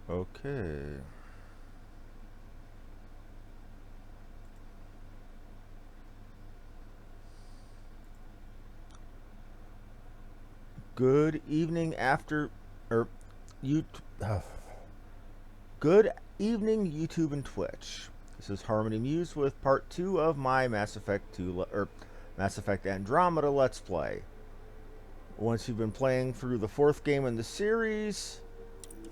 Okay. Good evening after, or you. Good evening, YouTube and Twitch. This is Harmony Muse with part 2 of my Mass Effect 2 or Mass Effect Andromeda Let's Play. Once you've been playing through the 4th game in the series,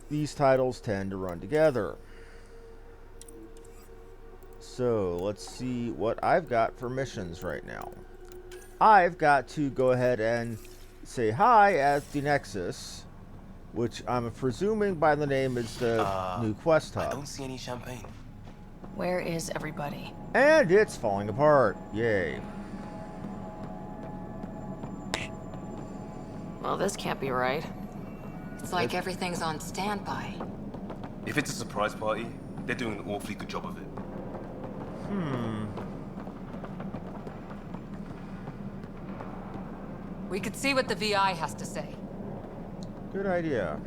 these titles tend to run together. So, let's see what I've got for missions right now. I've got to go ahead and say hi at the Nexus, which I'm presuming by the name is the new quest hub. I don't see any champagne. Where is everybody? And it's falling apart. Yay. Well, this can't be right. It's like everything's on standby. If it's a surprise party, they're doing an awfully good job of it. We could see what the VI has to say. Good idea.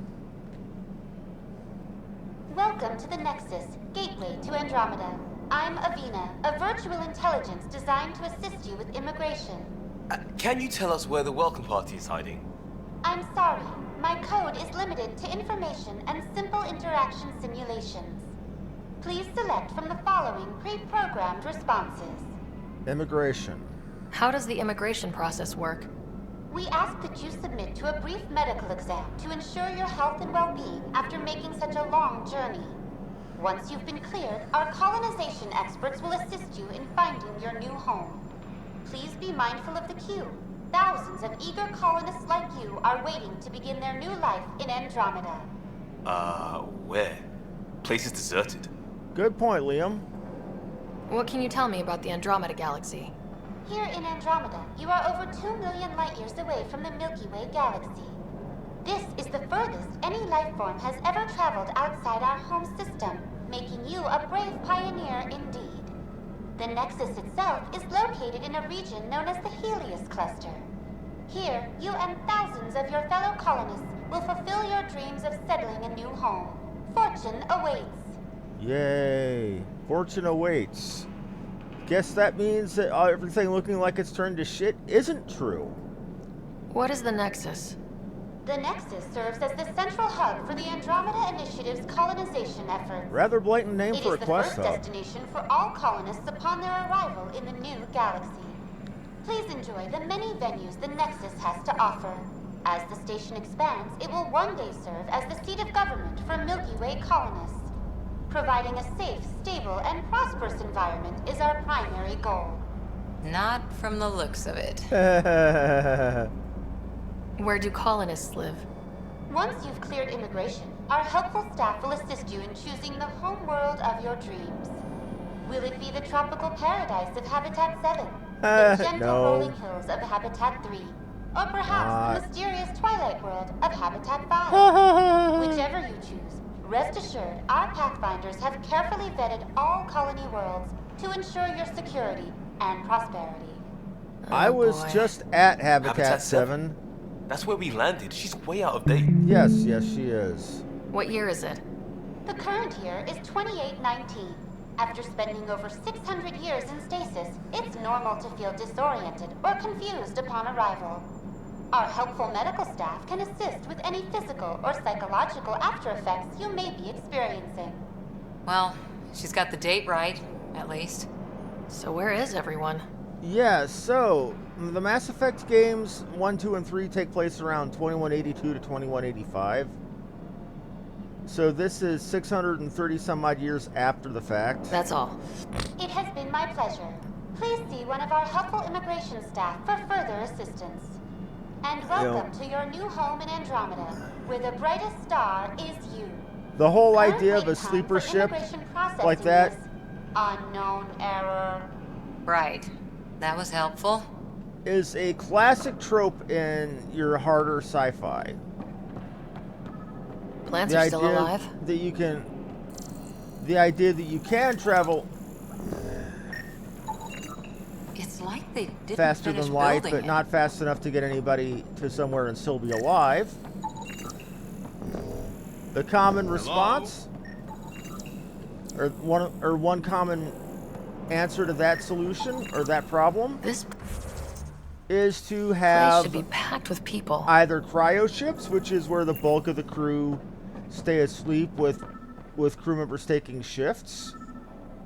Welcome to the Nexus, gateway to Andromeda. I'm Avina, a virtual intelligence designed to assist you with immigration. Can you tell us where the welcome party is hiding? I'm sorry, my code is limited to information and simple interaction simulations. Please select from the following pre-programmed responses. Immigration. How does the immigration process work? We ask that you submit to a brief medical exam to ensure your health and well-being after making such a long journey. Once you've been cleared, our colonization experts will assist you in finding your new home. Please be mindful of the queue. Thousands of eager colonists like you are waiting to begin their new life in Andromeda. Where? Place is deserted. Good point, Liam. What can you tell me about the Andromeda galaxy? Here in Andromeda, you are over 2 million light-years away from the Milky Way galaxy. This is the furthest any life form has ever traveled outside our home system, making you a brave pioneer indeed. The Nexus itself is located in a region known as the Helios Cluster. Here, you and thousands of your fellow colonists will fulfill your dreams of settling a new home. Fortune awaits. Yay. Fortune awaits. Guess that means that everything looking like it's turned to shit isn't true. What is the Nexus? The Nexus serves as the central hub for the Andromeda Initiative's colonization effort. Rather blatant name for a quest It is the hub. first destination for all colonists upon their arrival in the new galaxy. Please enjoy the many venues the Nexus has to offer. As the station expands, it will one day serve as the seat of government for Milky Way colonists. Providing a safe, stable, and prosperous environment is our primary goal. Not from the looks of it. Where do colonists live? Once you've cleared immigration, our helpful staff will assist you in choosing the home world of your dreams. Will it be the tropical paradise of Habitat 7? The gentle no. rolling hills of Habitat 3? Or perhaps the mysterious twilight world of Habitat 5? Whichever you choose, rest assured our Pathfinders have carefully vetted all colony worlds to ensure your security and prosperity. I was boy. just at Habitat Habitat 7. That's where we landed. She's way out of date. Yes, she is. What year is it? The current year is 2819. After spending over 600 years in stasis, it's normal to feel disoriented or confused upon arrival. Our helpful medical staff can assist with any physical or psychological after effects you may be experiencing. Well, she's got the date right, at least. So where is everyone? Yeah, so the Mass Effect games 1, 2, and 3 take place around 2182 to 2185. So this is 630 some odd years after the fact. That's all. It has been my pleasure. Please see one of our helpful immigration staff for further assistance. And welcome to your new home in Andromeda, where the brightest star is you. The whole Current idea of wait a time sleeper for ship immigration processing like that is unknown error. Right. That was helpful. is a classic trope in your harder sci-fi. Plants are still alive? That you can, the idea that you can travel It's like they didn't faster finish than light, building but it. not fast enough to get anybody to somewhere and still be alive. The common response, or one common answer to that solution or that problem, This is to place have should be packed with people. either cryo ships, which is where the bulk of the crew stay asleep with crew members taking shifts,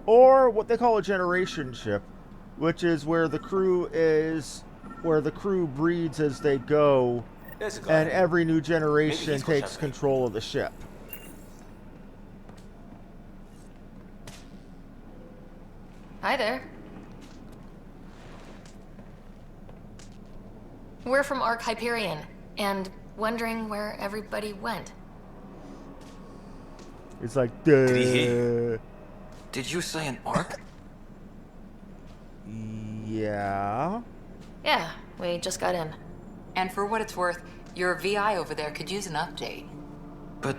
or what they call a generation ship, which is where the crew breeds as they go, There's a guy. and every new Maybe generation he's got takes champagne. control of the ship. Hi there. We're from Ark Hyperion, and wondering where everybody went. It's like, Did he hear? duh. Did you say an arc? Yeah. Yeah, we just got in. And for what it's worth, your VI over there could use an update. But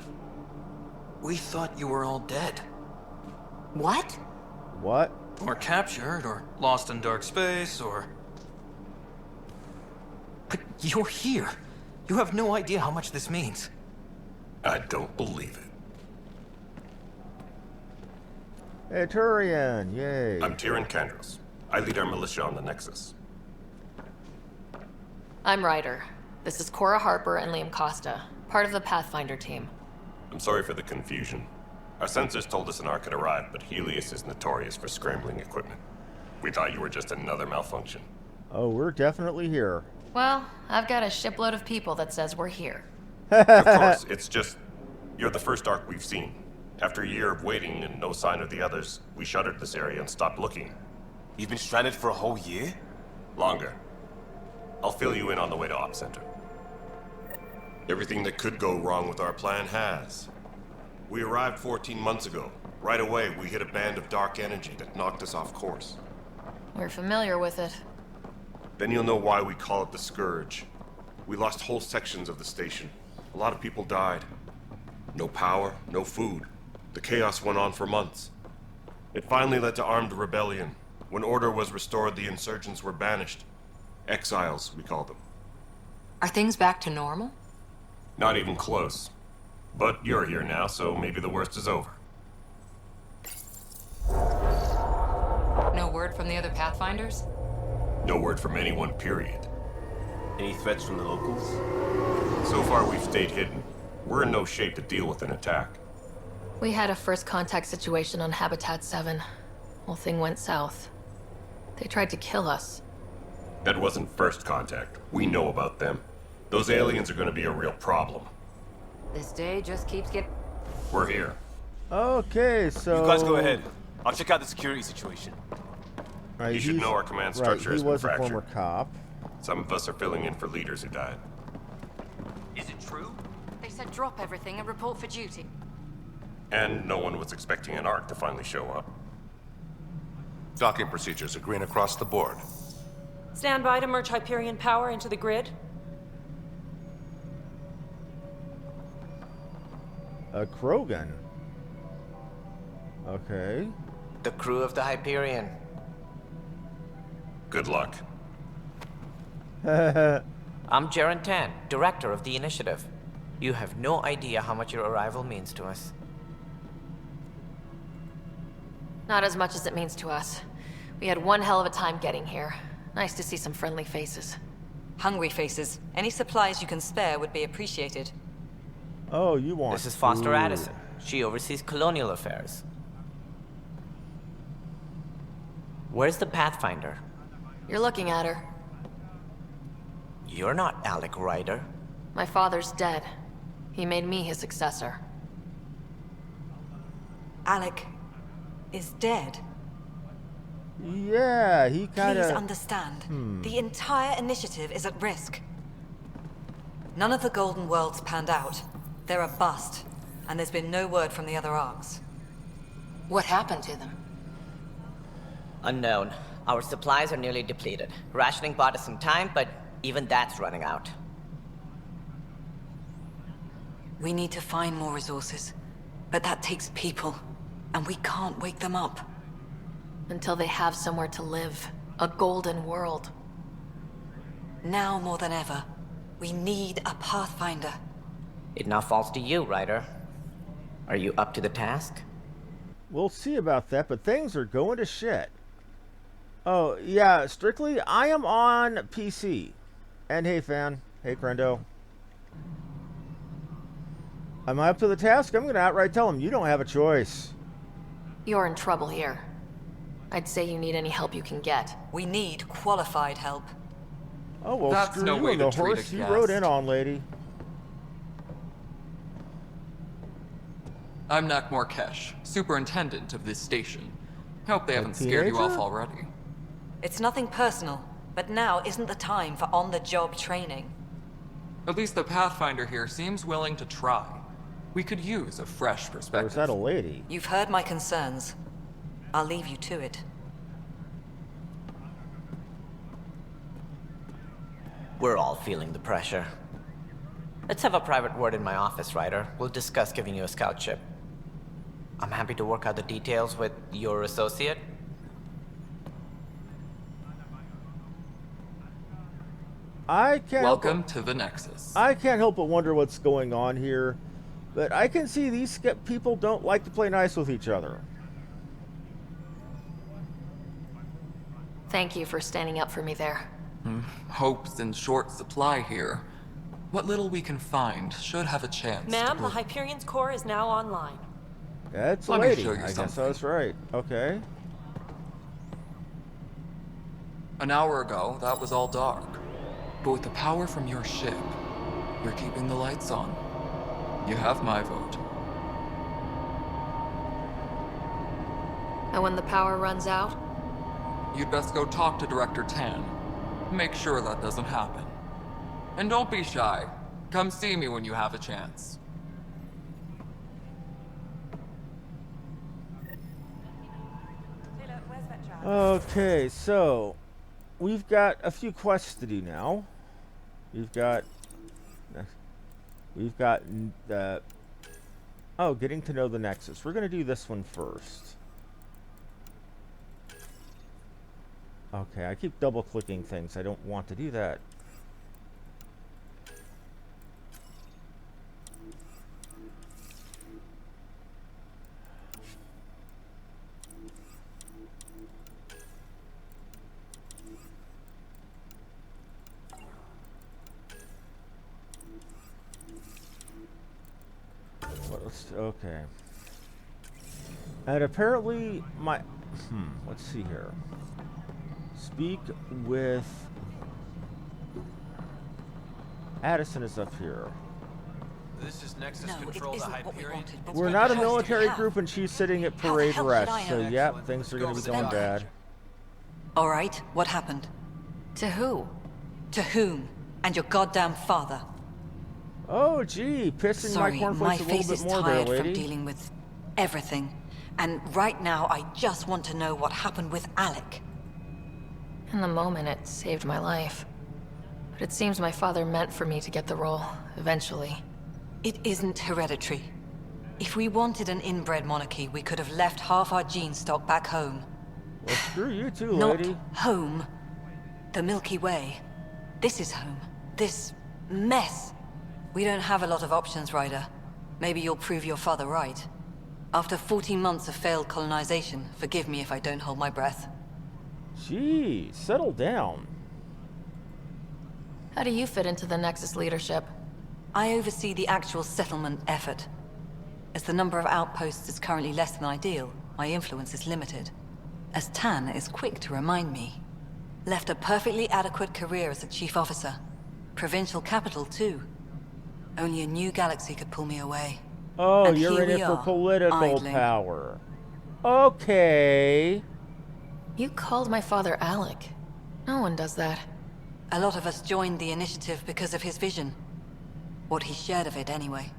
we thought you were all dead. What? What? Or captured, or lost in dark space, or... But you're here. You have no idea how much this means. I don't believe it. Hey, Turian, yay. I'm Tyrion Kandros. I lead our militia on the Nexus. I'm Ryder. This is Cora Harper and Liam Costa, part of the Pathfinder team. I'm sorry for the confusion. Our sensors told us an Ark had arrived, but Helios is notorious for scrambling equipment. We thought you were just another malfunction. Oh, we're definitely here. Well, I've got a shipload of people that says we're here. Of course, it's just... You're the first Ark we've seen. After a year of waiting and no sign of the others, we shuttered this area and stopped looking. You've been stranded for a whole year? Longer. I'll fill you in on the way to Op Center. Everything that could go wrong with our plan has. We arrived 14 months ago. Right away, we hit a band of dark energy that knocked us off course. We're familiar with it. Then you'll know why we call it the Scourge. We lost whole sections of the station. A lot of people died. No power, no food. The chaos went on for months. It finally led to armed rebellion. When order was restored, the insurgents were banished. Exiles, we call them. Are things back to normal? Not even close. But you're here now, so maybe the worst is over. No word from the other Pathfinders? No word from anyone, period. Any threats from the locals? So far, we've stayed hidden. We're in no shape to deal with an attack. We had a first contact situation on Habitat 7. Whole thing went south. They tried to kill us. That wasn't first contact. We know about them. Those aliens are gonna be a real problem. This day just keeps getting... We're here. Okay, so... You guys go ahead. I'll check out the security situation. Right, You should he's- know our command right, structure has he been was a fractured. former cop. Some of us are filling in for leaders who died. Is it true? They said drop everything and report for duty. And no one was expecting an Ark to finally show up. Docking procedures are green across the board. Stand by to merge Hyperion power into the grid. A Krogan. Okay. The crew of the Hyperion. Good luck. I'm Jaren Tan, director of the initiative. You have no idea how much your arrival means to us. Not as much as it means to us. We had one hell of a time getting here. Nice to see some friendly faces. Hungry faces. Any supplies you can spare would be appreciated. Oh, you want This is Foster food. Addison. She oversees colonial affairs. Where's the Pathfinder? You're looking at her. You're not Alec Ryder. My father's dead. He made me his successor. Alec is dead. Yeah, he kind Please of... understand. The entire initiative is at risk. None of the Golden Worlds panned out. They're a bust, and there's been no word from the other arcs. What happened to them? Unknown. Our supplies are nearly depleted. Rationing bought us some time, but even that's running out. We need to find more resources, but that takes people, and we can't wake them up. Until they have somewhere to live. A golden world. Now more than ever, we need a Pathfinder. It now falls to you, Ryder. Are you up to the task? We'll see about that, but things are going to shit. Oh, yeah, strictly, I am on PC. And hey, fan. Hey, Crendo. Am I up to the task? I'm going to outright tell him, you don't have a choice. You're in trouble here. I'd say you need any help you can get. We need qualified help. Oh, well, That's screw no you way and to the treat a horse you guest. rode in on, lady. I'm Nakmor Kesh, superintendent of this station. Hope they A haven't scared you off teenager? already. It's nothing personal, but now isn't the time for on-the-job training. At least the Pathfinder here seems willing to try. We could use a fresh Or is perspective. that a lady? You've heard my concerns. I'll leave you to it. We're all feeling the pressure. Let's have a private word in my office, Ryder. We'll discuss giving you a scout ship. I'm happy to work out the details with your associate. I can't Welcome to the Nexus. I can't help but wonder what's going on here. But I can see these people don't like to play nice with each other. Thank you for standing up for me there. Hope's in short supply here. What little we can find should have a chance. Ma'am, the Hyperion's core is now online. That's a Let me lady. show you I guess something. I was right. Okay. An hour ago, that was all dark. But with the power from your ship, you're keeping the lights on. You have my vote. And when the power runs out, You'd best go talk to Director Tan. Make sure that doesn't happen. And don't be shy. Come see me when you have a chance. Okay, so we've got a few quests to do now. We've got getting to know the Nexus. We're going to do this one first. Okay, I keep double clicking things. I don't want to do that. Okay. And apparently my... let's see here. Speak with... Addison is up here. This is Nexus No, Control, it the isn't what we Hyperion. wanted, but We're what not a choice do we military have? group and she's sitting at How the parade hell should rest, I so know? yep, things are going to be going bad. All right, what happened? to who? To whom? And your goddamn father. Oh, gee, pissing Sorry, my my cornflakes a face little is bit more there, tired from lady. dealing with everything. And right now, I just want to know what happened with Alec. In the moment, it saved my life. But it seems my father meant for me to get the role, eventually. It isn't hereditary. If we wanted an inbred monarchy, we could have left half our gene stock back home. Well, screw you too, Not lady. home. The Milky Way. This is home. This mess. We don't have a lot of options, Ryder. Maybe you'll prove your father right. After 14 months of failed colonization, forgive me if I don't hold my breath. Gee, settle down. How do you fit into the Nexus leadership? I oversee the actual settlement effort. As the number of outposts is currently less than ideal, my influence is limited. As Tan is quick to remind me. Left a perfectly adequate career as a chief officer. Provincial capital, too. Only a new galaxy could pull me away. Oh, And you're here in it we for are, political idling. power. Okay. You called my father Alec. No one does that. A lot of us joined the initiative because of his vision. What he shared of it, anyway.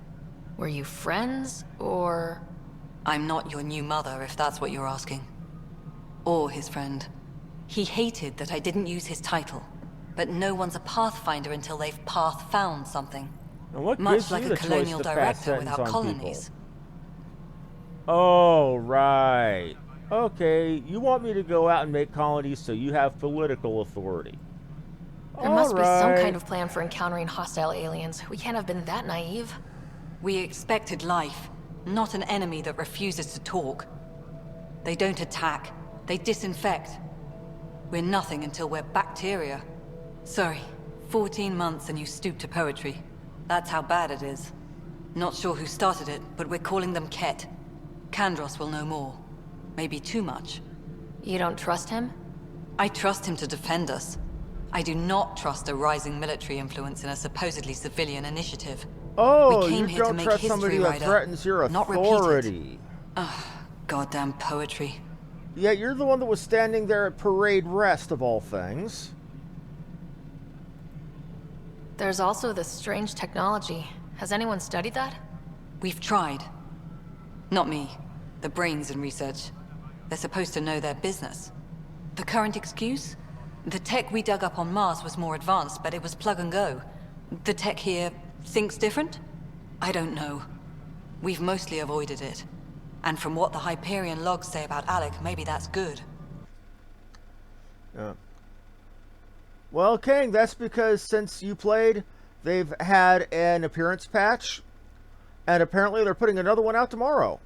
Were you friends, or...? I'm not your new mother, if that's what you're asking. Or his friend. He hated that I didn't use his title. But no one's a Pathfinder until they've path-found something. And what Much gives like you a the choice colonial to pass director sentence without on colonies. people? Oh, right. Okay, you want me to go out and make colonies so you have political authority. There must be some Alright. kind of plan for encountering hostile aliens. We can't have been that naive. We expected life. not an enemy that refuses to talk. They don't attack, they disinfect. We're nothing until we're bacteria. Sorry, 14 months and you stoop to poetry. That's how bad it is. Not sure who started it, but we're calling them Ket. Kandros will know more. Maybe too much. You don't trust him? I trust him to defend us. I do not trust a rising military influence in a supposedly civilian initiative. Oh, We came you here to don't make trust history, somebody that Ryder, threatens your not repeat it. authority. Goddamn poetry. Yeah, you're the one that was standing there at parade rest, of all things. There's also this strange technology. Has anyone studied that? We've tried. Not me. The brains in research. They're supposed to know their business. The current excuse? The tech we dug up on Mars was more advanced, but it was plug and go. The tech here thinks different? I don't know. We've mostly avoided it. And from what the Hyperion logs say about Alec, maybe that's good. Yeah. Well, King, that's because since you played, they've had an appearance patch, and apparently they're putting another one out tomorrow.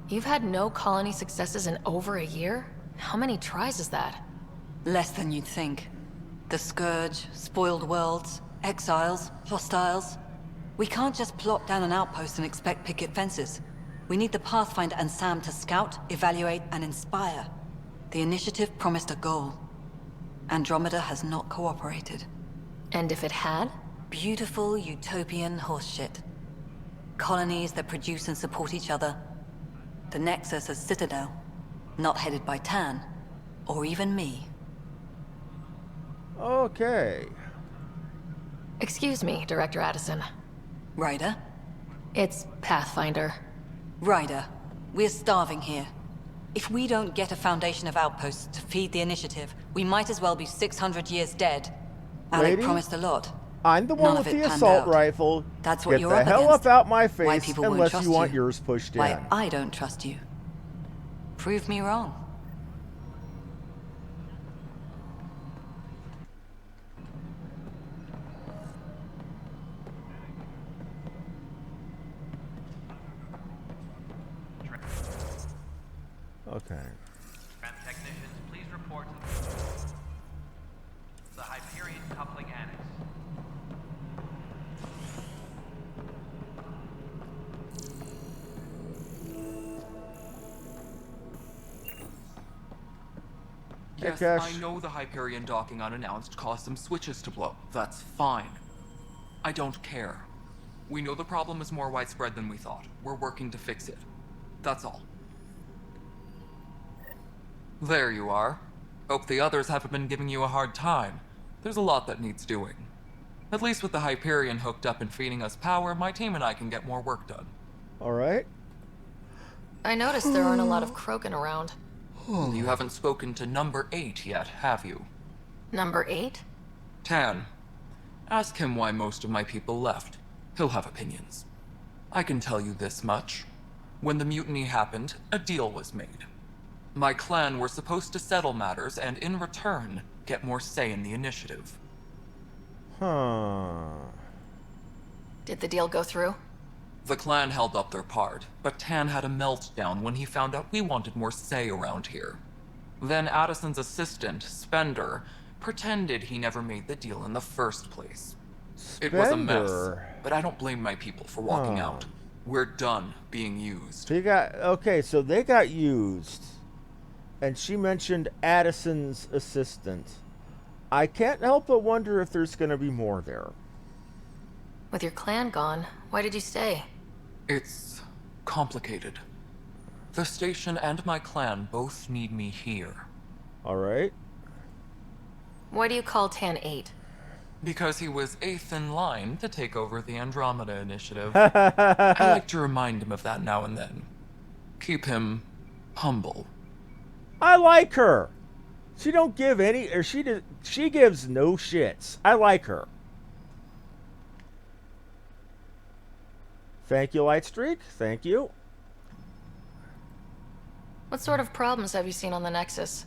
You've had no colony successes in over a year? How many tries is that? Less than you'd think. The Scourge, spoiled worlds, exiles, hostiles. We can't just plop down an outpost and expect picket fences. We need the Pathfinder and Sam to scout, evaluate, and inspire. The initiative promised a goal. Andromeda has not cooperated. And if it had? Beautiful utopian horseshit. Colonies that produce and support each other. The Nexus as Citadel. Not headed by Tan. Or even me. Okay. Excuse me, Director Addison. Ryder? It's Pathfinder. Ryder, we're starving here. If we don't get a foundation of outposts to feed the initiative, we might as well be 600 years dead. Alec Lady? promised a lot. I'm the one None with of it the panned assault out. rifle. That's what Get you're the up hell against. up out my Why face people won't unless trust you want you. yours pushed in. Why I don't trust you. Prove me wrong. Okay. Technicians, please report to the Hyperion coupling annex. Yes, Cash. I know the Hyperion docking unannounced caused some switches to blow. That's fine. I don't care. We know the problem is more widespread than we thought. We're working to fix it. That's all. There you are. Hope the others haven't been giving you a hard time. There's a lot that needs doing. At least with the Hyperion hooked up and feeding us power, my team and I can get more work done. Alright. I noticed there aren't a lot of Krogan around. You haven't spoken to number 8 yet, have you? Number 8? Tan. Ask him why most of my people left. He'll have opinions. I can tell you this much. When the mutiny happened, a deal was made. My clan were supposed to settle matters and, in return, get more say in the initiative. Huh. Did the deal go through? The clan held up their part, but Tan had a meltdown when he found out we wanted more say around here. Then Addison's assistant, Spender, pretended he never made the deal in the first place. It was a mess, Spender. but I don't blame my people for walking out. We're done being used. So they got used. And she mentioned Addison's assistant. I can't help but wonder if there's going to be more there. With your clan gone, why did you stay? It's complicated. The station and my clan both need me here. Alright. Why do you call Tan 8? Because he was 8th in line to take over the Andromeda initiative. I like to remind him of that now and then. Keep him humble. I like her. She don't give any, or she gives no shits. I like her. Thank you, Lightstreak. Thank you. What sort of problems have you seen on the Nexus?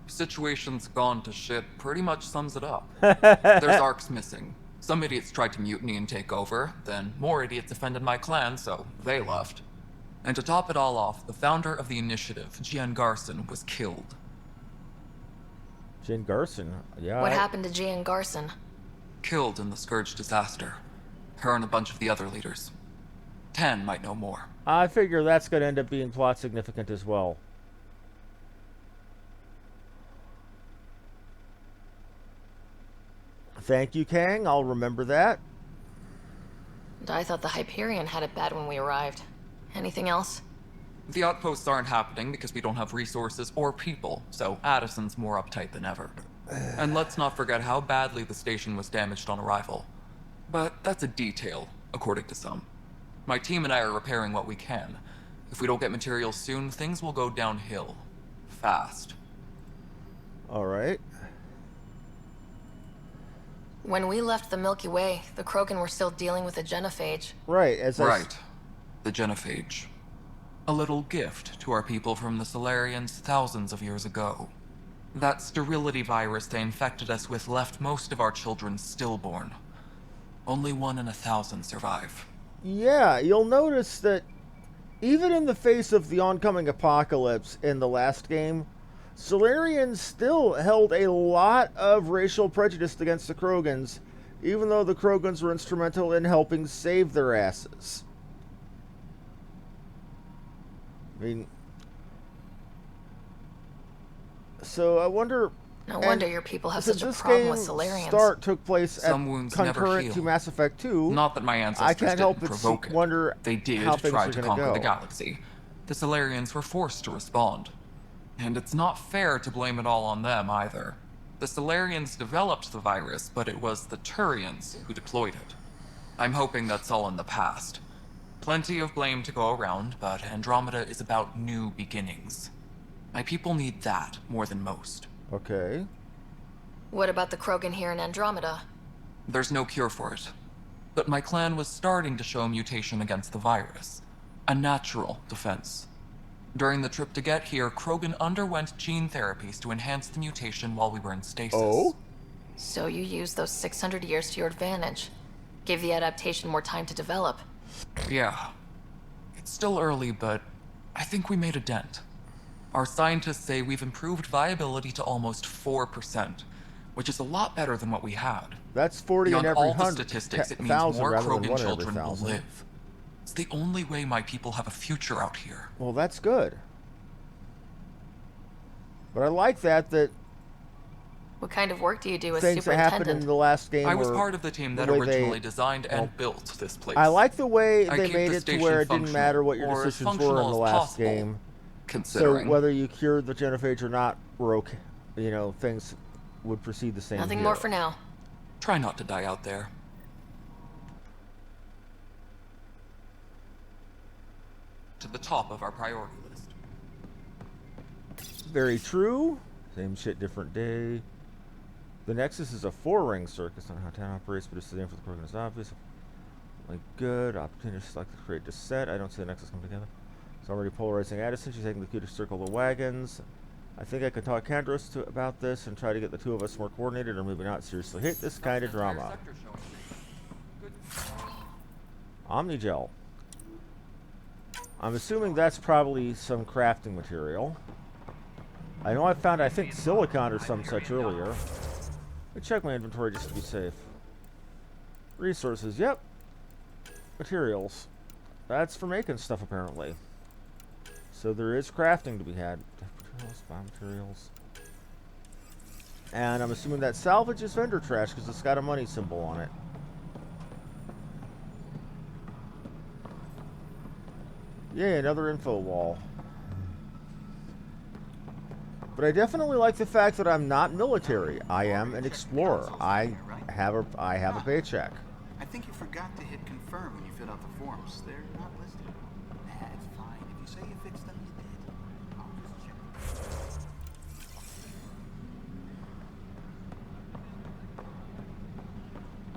Situation's gone to shit pretty much sums it up. There's arcs missing. Some idiots tried to mutiny and take over, then more idiots offended my clan, so they left. And to top it all off, the founder of the initiative, Gian Garson, was killed. Gian Garson? Yeah. What happened to Gian Garson? Killed in the Scourge disaster. Her and a bunch of the other leaders. Tan might know more. I figure that's going to end up being plot significant as well. Thank you, Kang. I'll remember that. And I thought the Hyperion had it bad when we arrived. Anything else? The outposts aren't happening because we don't have resources or people, so Addison's more uptight than ever. And let's not forget how badly the station was damaged on arrival. But that's a detail, according to some. My team and I are repairing what we can. If we don't get materials soon, things will go downhill. Fast. Alright. When we left the Milky Way, the Krogan were still dealing with the genophage. Right, Right. The genophage. A little gift to our people from the Solarians thousands of years ago. That sterility virus they infected us with left most of our children stillborn. Only 1 in 1,000 survive. Yeah, you'll notice that even in the face of the oncoming apocalypse in the last game, Solarians still held a lot of racial prejudice against the Krogans, even though the Krogans were instrumental in helping save their asses. I mean, so I wonder. No wonder your people have since such a this problem game with Solarians. Start took place Some at wounds never concurrent heal. to Mass Effect 2. Not that my ancestors I can't help didn't but provoke it. wonder They did how things try are to gonna conquer go. the galaxy. The Solarians were forced to respond. And it's not fair to blame it all on them either. The Solarians developed the virus, but it was the Turians who deployed it. I'm hoping that's all in the past. Plenty of blame to go around, but Andromeda is about new beginnings. My people need that more than most. Okay. What about the Krogan here in Andromeda? There's no cure for it. But my clan was starting to show mutation against the virus. A natural defense. During the trip to get here, Krogan underwent gene therapies to enhance the mutation while we were in stasis. Oh? So you used those 600 years to your advantage. Gave the adaptation more time to develop. Yeah. It's still early, but I think we made a dent. Our scientists say we've improved viability to almost 4%, which is a lot better than what we had. That's 40 Beyond in every all the 100, statistics, it means 1,000 more rather than Krogan 1 in every children will 1,000. live. It's the only way my people have a future out here. Well, that's good. But I like that What kind of work do you do as things that happened in superintendent? the last game I was were part of the team that the way originally they- designed and well, built this place. I like the way I they keep made the it to station where it didn't functional, matter what your or as decisions were in functional the as last possible, game. So considering. whether you cured the genophage or not were okay. You know, things would proceed the same Nothing here. more for now. Try not to die out there. To the top of our priority list. Very true. Same shit, different day. The Nexus is a 4-ring circus on how town operates, but it's the name for the program is obvious. Like good. Opportunity to select to create this set. I don't see the Nexus come together. It's already polarizing Addison. She's taking the cue to circle the wagons. I think I could talk Kandros about this and try to get the two of us more coordinated, or maybe not. Seriously, hate this kind of drama. Omnigel. I'm assuming that's probably some crafting material. I know I found, I think, silicon or some such earlier. Let me check my inventory just to be safe. Resources, yep. Materials. That's for making stuff, apparently. So there is crafting to be had. Materials, biomaterials. And I'm assuming that salvage is vendor trash because it's got a money symbol on it. Yay, another info wall. But I definitely like the fact that I'm not military. I am an explorer. I have a paycheck. I think you forgot to hit confirm when you filled out the forms. They're not listed. That's fine. If you say you fixed them, you did. I'll just check.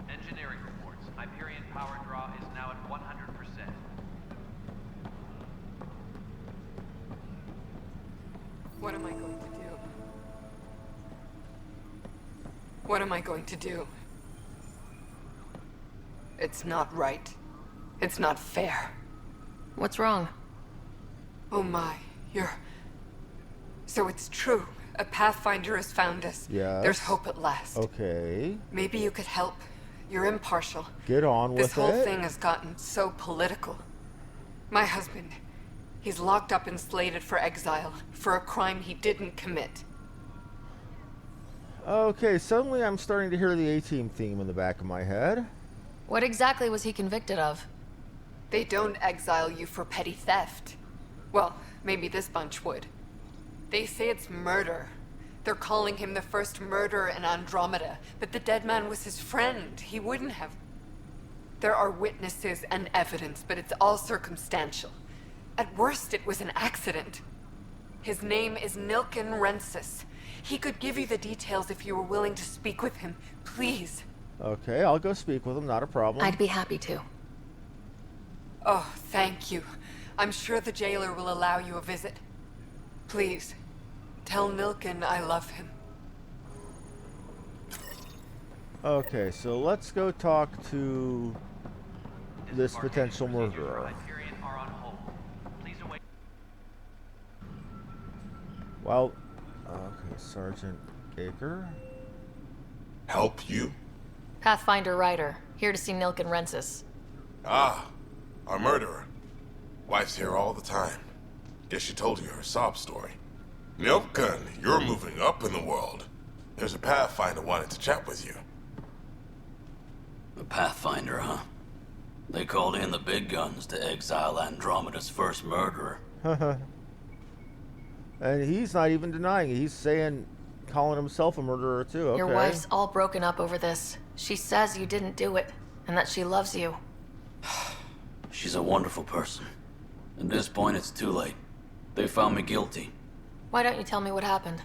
Engineering reports. Hyperion power draw is now at 100%. What am I going to do? What am I going to do? It's not right. It's not fair. What's wrong? Oh my, So it's true. A Pathfinder has found us. Yes. There's hope at last. Okay. Maybe you could help. You're impartial. Get on with it. This whole thing has gotten so political. My husband, he's locked up and slated for exile for a crime he didn't commit. Okay, suddenly I'm starting to hear the A-Team theme in the back of my head. What exactly was he convicted of? They don't exile you for petty theft. Well, maybe this bunch would. They say it's murder. They're calling him the first murderer in Andromeda, but the dead man was his friend. He wouldn't have. There are witnesses and evidence, but it's all circumstantial. At worst, it was an accident. His name is Nilken Rensis. He could give you the details if you were willing to speak with him. Please. Okay, I'll go speak with him, not a problem. I'd be happy to. Oh, thank you. I'm sure the jailer will allow you a visit. Please, tell Nilken I love him. Okay, so let's go talk to this potential murderer. Well, okay, Sergeant Baker. Help you? Pathfinder Ryder, here to see Nilken Rensis. Ah, our murderer. Wife's here all the time. Guess she told you her sob story. Nilken, you're moving up in the world. There's a Pathfinder wanting to chat with you. A Pathfinder, huh? They called in the big guns to exile Andromeda's first murderer. And he's not even denying it. He's saying, calling himself a murderer too. Okay. Your wife's all broken up over this. She says you didn't do it, and that she loves you. She's a wonderful person. At this point, it's too late. They found me guilty. Why don't you tell me what happened?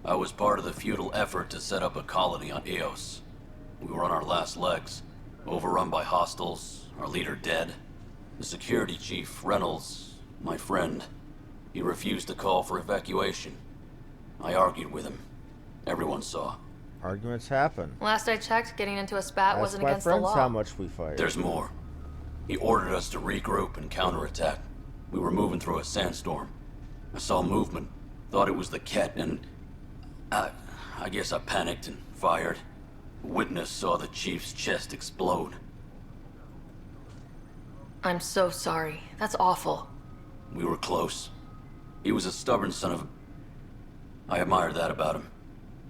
I was part of the futile effort to set up a colony on Eos. We were on our last legs, overrun by hostiles, our leader dead. The security chief, Reynolds, my friend, he refused to call for evacuation. I argued with him. Everyone saw. Arguments happen. Last I checked, getting into a spat wasn't against the Ask my law. friends how much we fight. There's more. He ordered us to regroup and counterattack. We were moving through a sandstorm. I saw movement, thought it was the Ket, and I guess I panicked and fired. A witness saw the chief's chest explode. I'm so sorry. That's awful. We were close. He was a stubborn son of a... I admired that about him.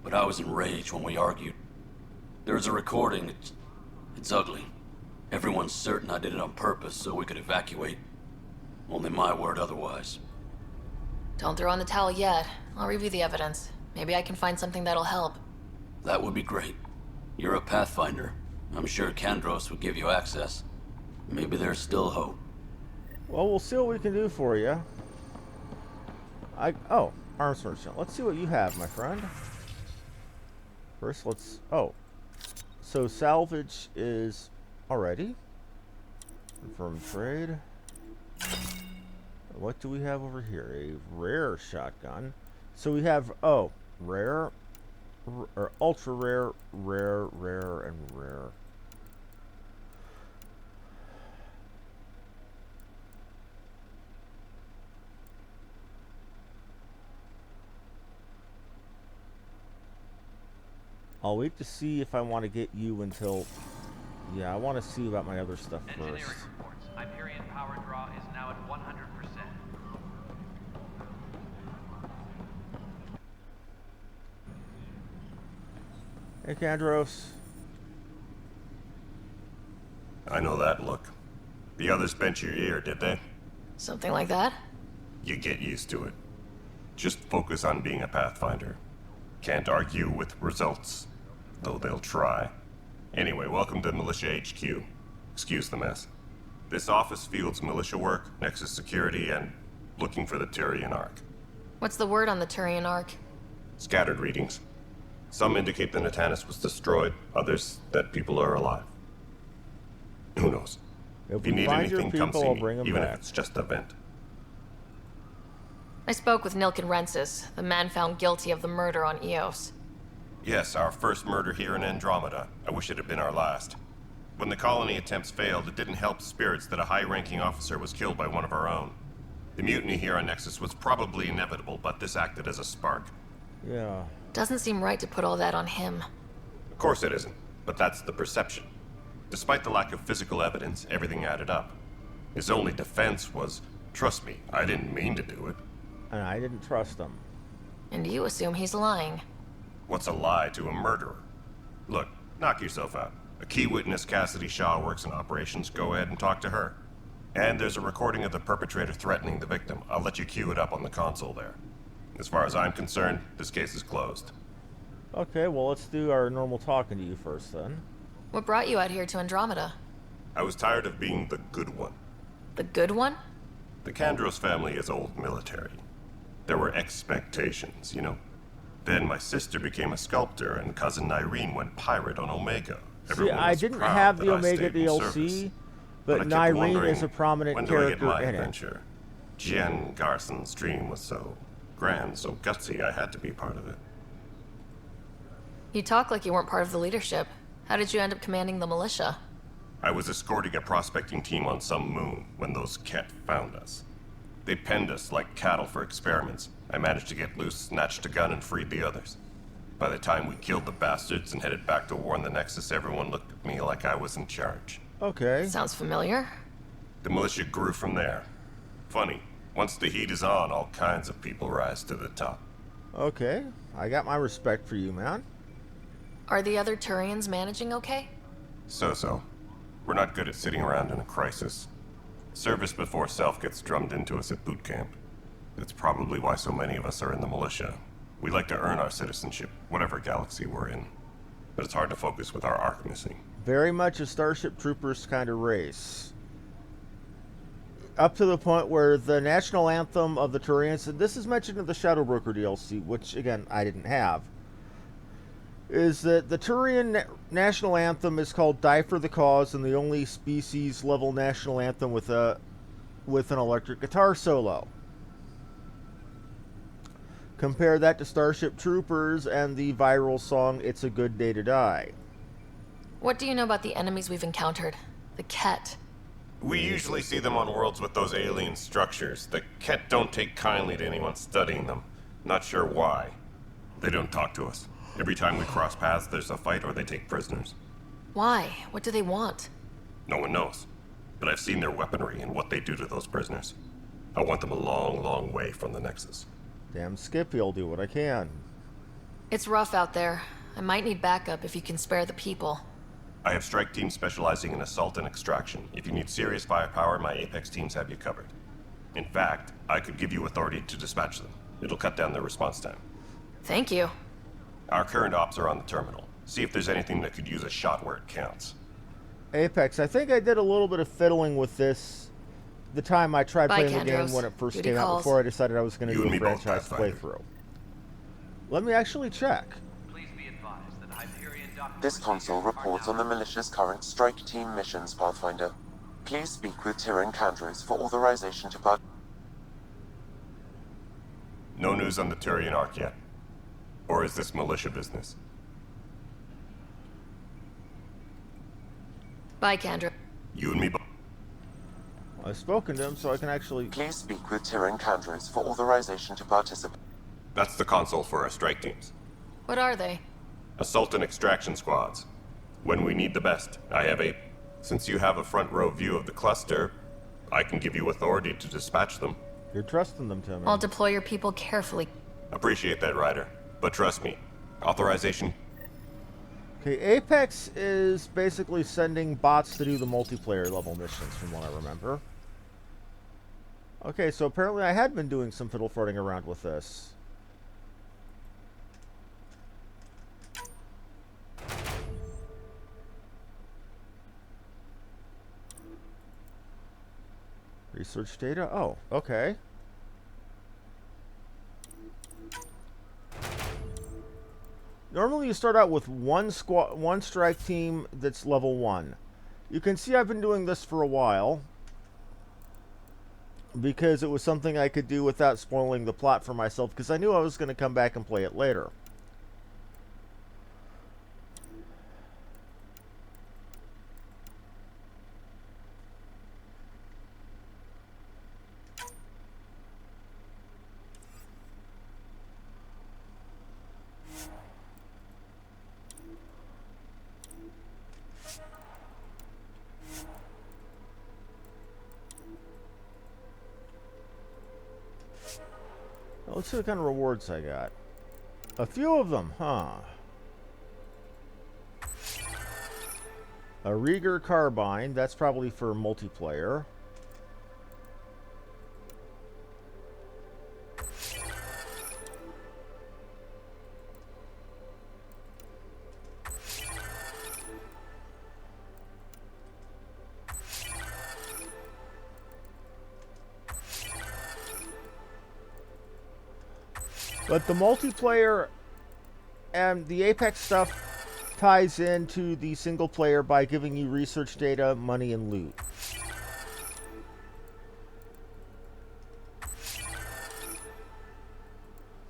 But I was enraged when we argued. There's a recording. It's ugly. Everyone's certain I did it on purpose so we could evacuate. Only my word otherwise. Don't throw in the towel yet. I'll review the evidence. Maybe I can find something that'll help. That would be great. You're a Pathfinder. I'm sure Kandros would give you access. Maybe there's still hope. Well, we'll see what we can do for you. Oh, arms merchant. Let's see what you have, my friend. First, let's... Oh. So, salvage is already. Confirm trade. What do we have over here? A rare shotgun. So we have, oh, rare, or ultra rare, rare, rare, and rare. I'll wait to see if I want to get you until... Yeah, I want to see about my other stuff first. Engineering reports. Hyperion power draw is now at 100%. Hey, Kandros. I know that look. The others bent your ear, did they? Something like that? You get used to it. Just focus on being a Pathfinder. Can't argue with results, though they'll try. Anyway, welcome to Militia HQ. Excuse the mess. This office fields militia work, Nexus security, and looking for the Turian Ark. What's the word on the Turian Ark? Scattered readings. Some indicate the Natanus was destroyed, others that people are alive. Who knows? If you need anything, come see me, even if it's just a vent. I spoke with Nilken Rensis, the man found guilty of the murder on Eos. Yes, our first murder here in Andromeda. I wish it had been our last. When the colony attempts failed, it didn't help spirits that a high-ranking officer was killed by one of our own. The mutiny here on Nexus was probably inevitable, but this acted as a spark. Yeah. Doesn't seem right to put all that on him. Of course it isn't, but that's the perception. Despite the lack of physical evidence, everything added up. His only defense was, trust me, I didn't mean to do it. And I didn't trust him. And you assume he's lying. What's a lie to a murderer? Look, knock yourself out. A key witness, Cassidy Shaw, works in operations. Go ahead and talk to her. And there's a recording of the perpetrator threatening the victim. I'll let you cue it up on the console there. As far as I'm concerned, this case is closed. Okay, well, let's do our normal talking to you first, then. What brought you out here to Andromeda? I was tired of being the good one. The good one? The Kandros family is old military. There were expectations, you know. Then my sister became a sculptor, and cousin Irene went pirate on Omega. See, I didn't have the Omega DLC, but Nyreen is a prominent character in it. Jen Garson's dream was so grand, so gutsy, I had to be part of it. You talk like you weren't part of the leadership. How did you end up commanding the militia? I was escorting a prospecting team on some moon when those Ket found us. They penned us like cattle for experiments. I managed to get loose, snatched a gun, and freed the others. By the time we killed the bastards and headed back to war on the Nexus, everyone looked at me like I was in charge. Okay. Sounds familiar. The militia grew from there. Funny, once the heat is on, all kinds of people rise to the top. Okay, I got my respect for you, man. Are the other Turians managing okay? So-so. We're not good at sitting around in a crisis. Service before self gets drummed into us at boot camp. That's probably why so many of us are in the militia. We like to earn our citizenship, whatever galaxy we're in. But it's hard to focus with our arc missing. Very much a Starship Troopers kind of race. Up to the point where the national anthem of the Turians, and this is mentioned in the Shadow Broker DLC, which, again, I didn't have, is that the Turian national anthem is called Die for the Cause, and the only species-level national anthem with an electric guitar solo. Compare that to Starship Troopers and the viral song It's a Good Day to Die. What do you know about the enemies we've encountered? The Ket. We usually see them on worlds with those alien structures. The Ket don't take kindly to anyone studying them. Not sure why. They don't talk to us. Every time we cross paths, there's a fight or they take prisoners. Why? What do they want? No one knows. But I've seen their weaponry and what they do to those prisoners. I want them a long, long way from the Nexus. Damn Skippy, I'll do what I can. It's rough out there. I might need backup if you can spare the people. I have strike teams specializing in assault and extraction. If you need serious firepower, my Apex teams have you covered. In fact, I could give you authority to dispatch them. It'll cut down their response time. Thank you. Our current ops are on the terminal. See if there's anything that could use a shot where it counts. Apex, I think I did a little bit of fiddling with this the time I tried playing the game when it first came out, before I decided I was going to do a franchise playthrough. Let me actually check. This console reports on the militia's current strike team missions, Pathfinder. Please speak with Tyrion Kandros for authorization to part. No news on the Turian arc yet. Or is this militia business? Bye, Kendra. You and me both. I've spoken to him, so I can actually... Please speak with Tyrion Kandros for authorization to participate. That's the console for our strike teams. What are they? Assault and extraction squads. When we need the best, I have a... Since you have a front row view of the cluster, I can give you authority to dispatch them. You're trusting them, Timmy. I'll deploy your people carefully. Appreciate that, Ryder. But trust me, authorization... Okay, Apex is basically sending bots to do the multiplayer level missions, from what I remember. Okay, so apparently I had been doing some fiddle farting around with this. Research data? Oh, okay. Normally you start out with one strike team that's level 1. You can see I've been doing this for a while, because it was something I could do without spoiling the plot for myself, because I knew I was going to come back and play it later. Let's see what kind of rewards I got. A few of them, huh? A Rieger carbine. That's probably for multiplayer. But the multiplayer and the Apex stuff ties into the single player by giving you research data, money, and loot.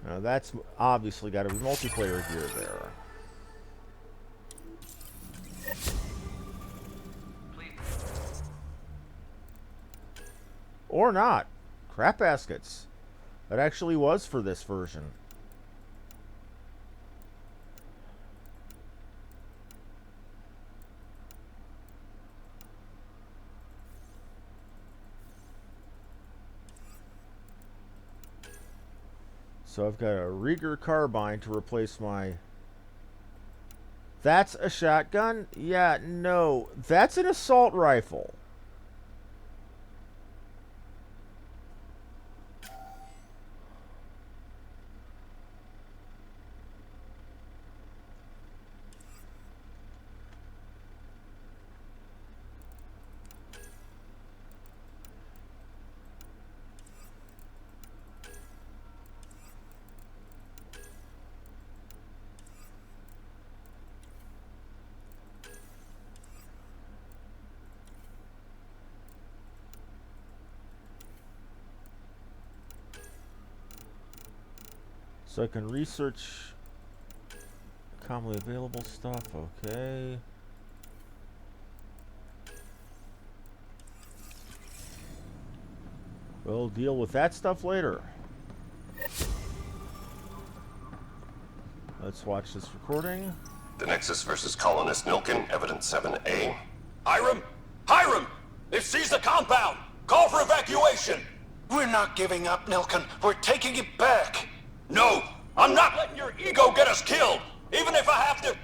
Now that's obviously got to be multiplayer gear there. Or not. Crap baskets. That actually was for this version. So I've got a Rieger carbine to replace my... That's a shotgun? Yeah, no. That's an assault rifle. So I can research commonly available stuff, okay. We'll deal with that stuff later. Let's watch this recording. The Nexus versus Colonist Nilkin, Evidence 7A. Hiram! Hiram! They've seized the compound! Call for evacuation! We're not giving up, Nilkin. We're taking it back. No! I'm not letting your ego get us killed! Even if I have to...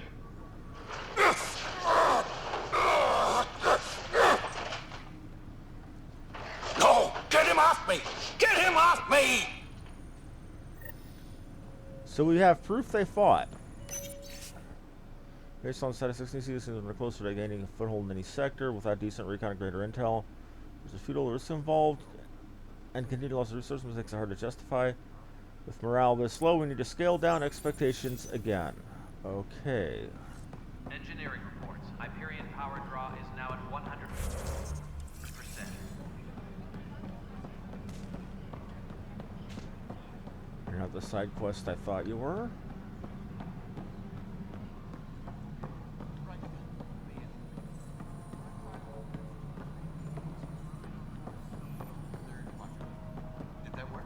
No! Get him off me! Get him off me! So we have proof they fought. Based on statistics, you see this is closer to gaining a foothold in any sector without decent recon and greater intel. There's a feudal risk involved, and continued loss of resources makes it hard to justify. With morale this low, we need to scale down expectations again. Okay. Engineering reports. Hyperion power draw is now at 100%. You're not the side quest I thought you were. Did that work?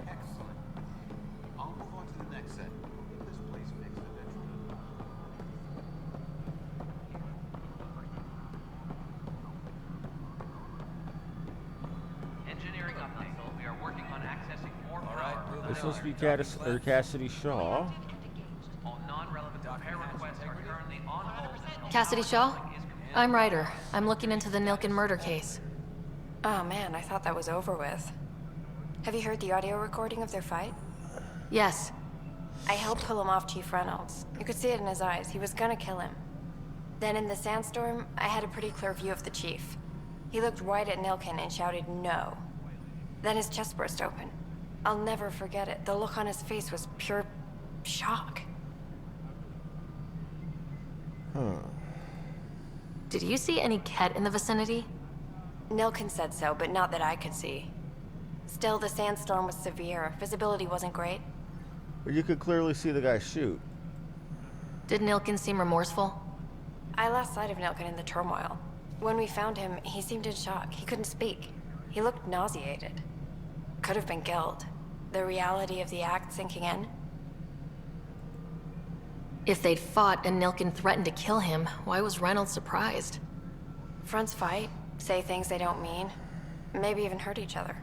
Excellent. I'll move on to the next set. Get this place fixed eventually. Engineering update. We are working on accessing more power. This supposed to be Cassidy Shaw. All non-relevant repair requests are currently on hold. Cassidy Shaw? I'm Ryder. I'm looking into the Nilkin murder case. Oh man, I thought that was over with. Have you heard the audio recording of their fight? Yes. I helped pull him off Chief Reynolds. You could see it in his eyes. He was gonna kill him. Then in the sandstorm, I had a pretty clear view of the chief. He looked right at Nilkin and shouted no. Then his chest burst open. I'll never forget it. The look on his face was pure shock. Huh. Did you see any Ket in the vicinity? Nilkin said so, but not that I could see. Still, the sandstorm was severe. Visibility wasn't great. But you could clearly see the guy shoot. Did Nilkin seem remorseful? I lost sight of Nilkin in the turmoil. When we found him, he seemed in shock. He couldn't speak. He looked nauseated. Could have been guilt. The reality of the act sinking in. If they'd fought and Nilkin threatened to kill him, why was Reynolds surprised? Fronts fight, say things they don't mean, maybe even hurt each other.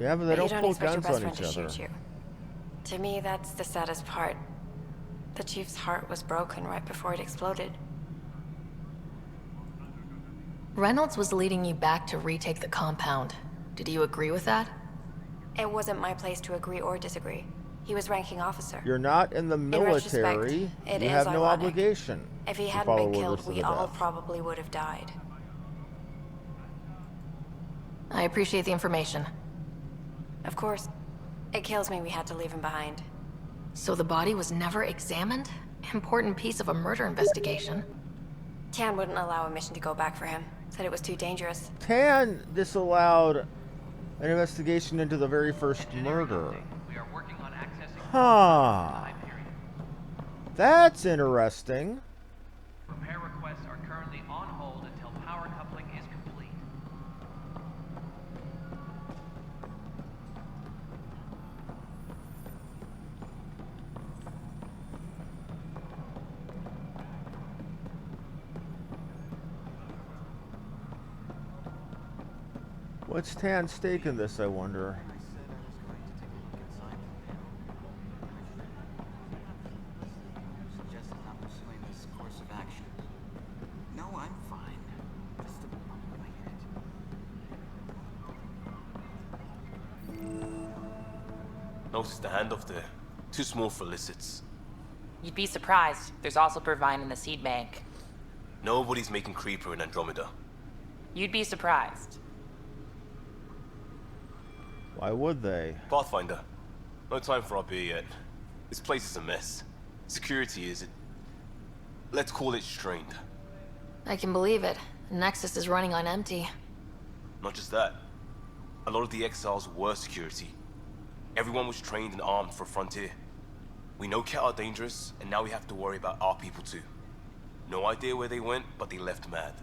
Yeah, but they don't you don't pull expect your guns best on friend each to other. shoot you. To me, that's the saddest part. The Chief's heart was broken right before it exploded. Reynolds was leading you back to retake the compound. Did you agree with that? It wasn't my place to agree or disagree. He was ranking officer. You're not in the military. It You is have no ironic. obligation. If he to hadn't follow been orders killed, to we the all death. probably would have died. I appreciate the information. Of course. It kills me we had to leave him behind. So the body was never examined? Important piece of a murder investigation. Tan wouldn't allow a mission to go back for him. Said it was too dangerous. Tan disallowed an investigation into the very first murder. We are working on accessing Huh. That's interesting. repair requests are currently on hold until power coupling is complete. What's Tan's stake in this, I wonder? Suggested not pursuing this course of action. No, I'm fine. Just a bump in my head. Notice the handoff there. Too small for lizards. You'd be surprised. There's also Purvine in the seed bank. Nobody's making Creeper in Andromeda. You'd be surprised. Why would they? Pathfinder. No time for our beer yet. This place is a mess. Security is... let's call it strained. I can believe it. Nexus is running on empty. Not just that. A lot of the exiles were security. Everyone was trained and armed for Frontier. We know Ket are dangerous, and now we have to worry about our people too. No idea where they went, but they left mad.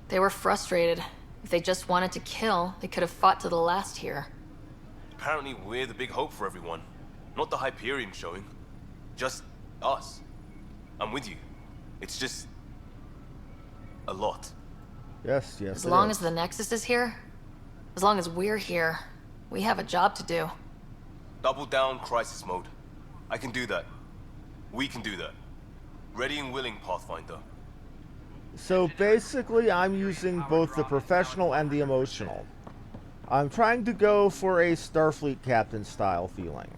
They were frustrated. If they just wanted to kill, they could have fought to the last here. Apparently we're the big hope for everyone. Not the Hyperion showing. Just us. I'm with you. It's just... a lot. Yes, yes. As long as the Nexus is here, as long as we're here, we have a job to do. Double down crisis mode. I can do that. We can do that. Ready and willing, Pathfinder. So basically, I'm using both the professional and the emotional. I'm trying to go for a Starfleet captain style feeling.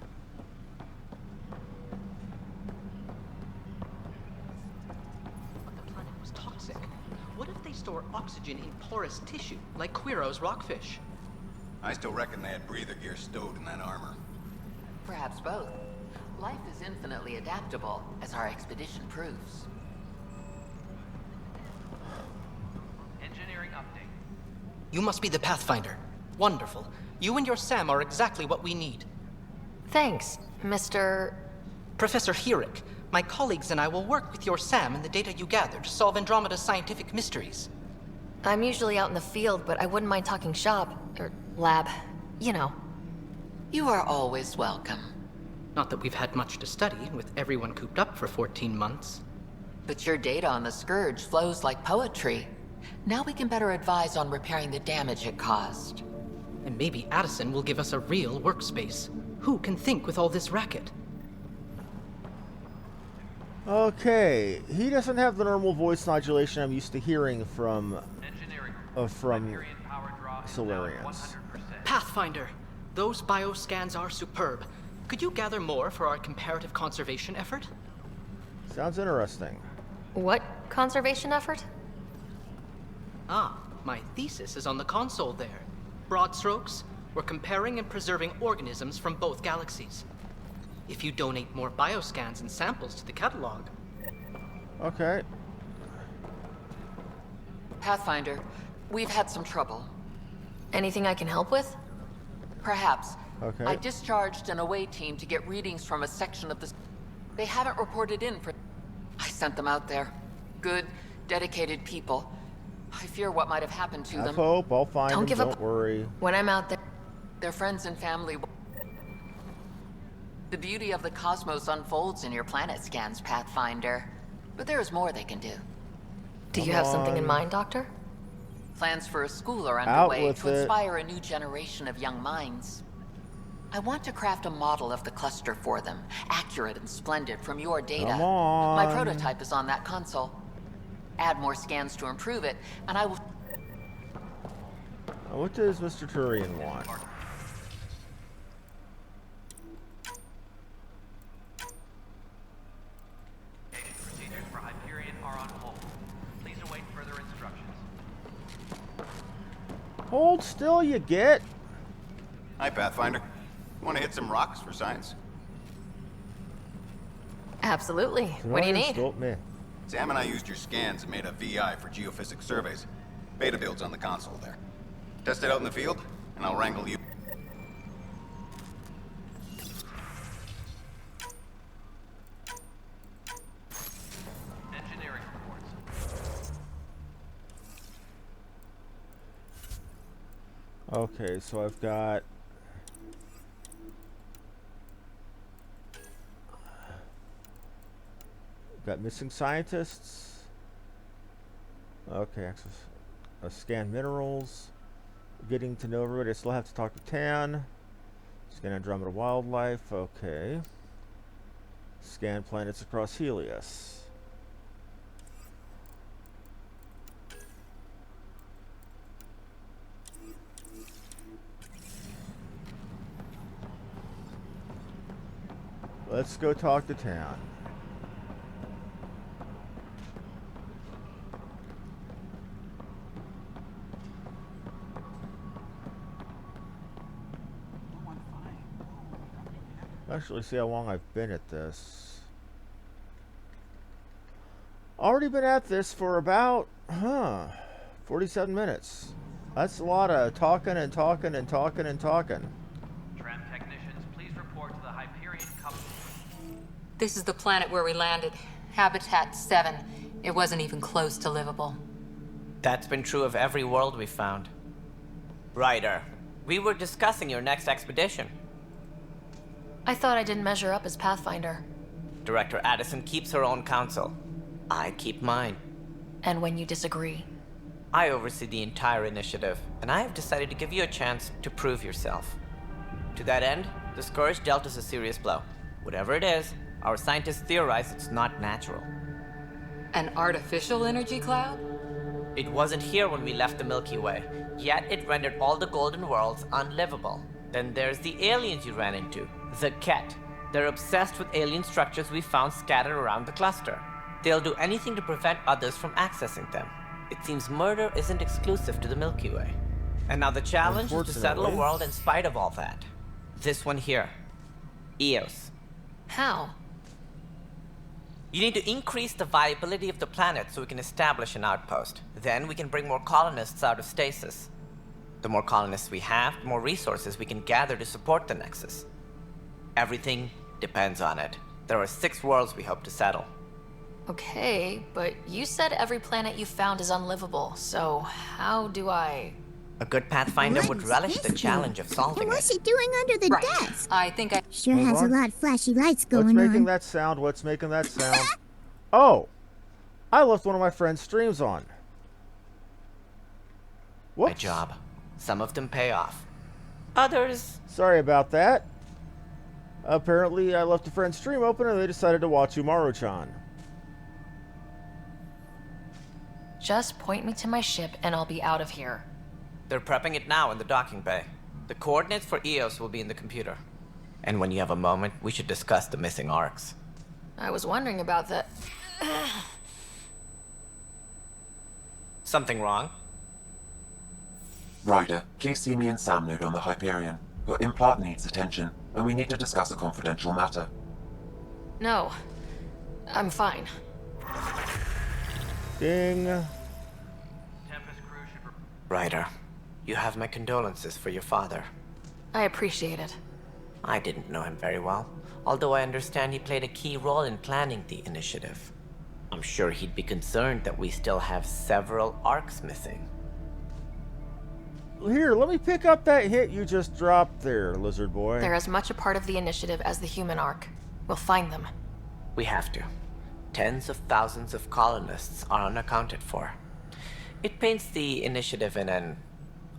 But the planet was toxic. What if they store oxygen in porous tissue, like Quiro's rockfish? I still reckon they had breather gear stowed in that armor. Perhaps both. Life is infinitely adaptable, as our expedition proves. Engineering update. You must be the Pathfinder. Wonderful. You and your Sam are exactly what we need. Thanks, Mr. Professor Herrick. My colleagues and I will work with your Sam and the data you gather to solve Andromeda's scientific mysteries. I'm usually out in the field, but I wouldn't mind talking shop, or lab, you know. You are always welcome. Not that we've had much to study, with everyone cooped up for 14 months. But your data on the Scourge flows like poetry. Now we can better advise on repairing the damage it caused. And maybe Addison will give us a real workspace. Who can think with all this racket? Okay, he doesn't have the normal voice modulation I'm used to hearing from Solarians. Pathfinder, those bioscans are superb. Could you gather more for our comparative conservation effort? Sounds interesting. What conservation effort? Ah, my thesis is on the console there. Broad strokes, we're comparing and preserving organisms from both galaxies. If you donate more bioscans and samples to the catalog. Okay. Pathfinder, we've had some trouble. Anything I can help with? Perhaps. Okay. I discharged an away team to get readings from a section of the... They haven't reported in for... I sent them out there. Good, dedicated people. I fear what might have happened to them. Have hope, I'll find them, give don't up. worry. When I'm out there... Their friends and family... The beauty of the cosmos unfolds in your planet scans, Pathfinder. But there is more they can do. Do you have something in mind, Doctor? Plans for a school are Out underway with to it. inspire a new generation of young minds. I want to craft a model of the cluster for them, accurate and splendid from your data. Come on. My prototype is on that console. Add more scans to improve it, and I will... What does Mr. Turian want? Procedures for Hyperion are on hold. Please await further instructions. Hold still, you get. Hi, Pathfinder. Want to hit some rocks for science? Absolutely. What do you need? Sam and I used your scans and made a VI for geophysics surveys. Beta builds on the console there. Test it out in the field, and I'll wrangle you. Engineering reports. Okay, so I've got... Got missing scientists. Okay, access. Scan minerals. Getting to know everybody. I still have to talk to Tan. Scan Andromeda wildlife. Okay. Scan planets across Helios. Let's go talk to Tan. Actually, see how long I've been at this. Already been at this for about, 47 minutes. That's a lot of talking and talking and talking and talking. Tram technicians, please report to the Hyperion Company. This is the planet where we landed. Habitat 7. It wasn't even close to livable. That's been true of every world we've found. Ryder, we were discussing your next expedition. I thought I didn't measure up as Pathfinder. Director Addison keeps her own counsel. I keep mine. And when you disagree? I oversee the entire initiative, and I have decided to give you a chance to prove yourself. To that end, the Scourge dealt us a serious blow. Whatever it is, our scientists theorize it's not natural. An artificial energy cloud? It wasn't here when we left the Milky Way, yet it rendered all the golden worlds unlivable. Then there's the aliens you ran into, the Ket. They're obsessed with alien structures we found scattered around the cluster. They'll do anything to prevent others from accessing them. It seems murder isn't exclusive to the Milky Way. And now the challenge is to settle a world in spite of all that. This one here. Eos. How? You need to increase the viability of the planet so we can establish an outpost. Then we can bring more colonists out of stasis. The more colonists we have, the more resources we can gather to support the Nexus. Everything depends on it. There are 6 worlds we hope to settle. Okay, but you said every planet you found is unlivable, so how do I... A good Pathfinder would relish the challenge of solving What's it. he doing under the desk? I think I... Sure Hold has on. a lot of flashy lights going What's making on. that sound? What's making that sound? Oh! I left one of my friend's streams on. Whoops. My job. Some of them pay off. Others... Sorry about that. Apparently, I left a friend's stream open and they decided to watch Umaru-chan. Just point me to my ship and I'll be out of here. They're prepping it now in the docking bay. The coordinates for Eos will be in the computer. And when you have a moment, we should discuss the missing arcs. I was wondering about that. Something wrong? Ryder, please see me and Sam Node on the Hyperion. Your implant needs attention, and we need to discuss a confidential matter. No. I'm fine. Ding. Tempest crew should... Ryder, you have my condolences for your father. I appreciate it. I didn't know him very well, although I understand he played a key role in planning the initiative. I'm sure he'd be concerned that we still have several arcs missing. Here, let me pick up that hit you just dropped there, lizard boy. They're as much a part of the initiative as the human arc. We'll find them. We have to. Tens of thousands of colonists are unaccounted for. It paints the initiative in an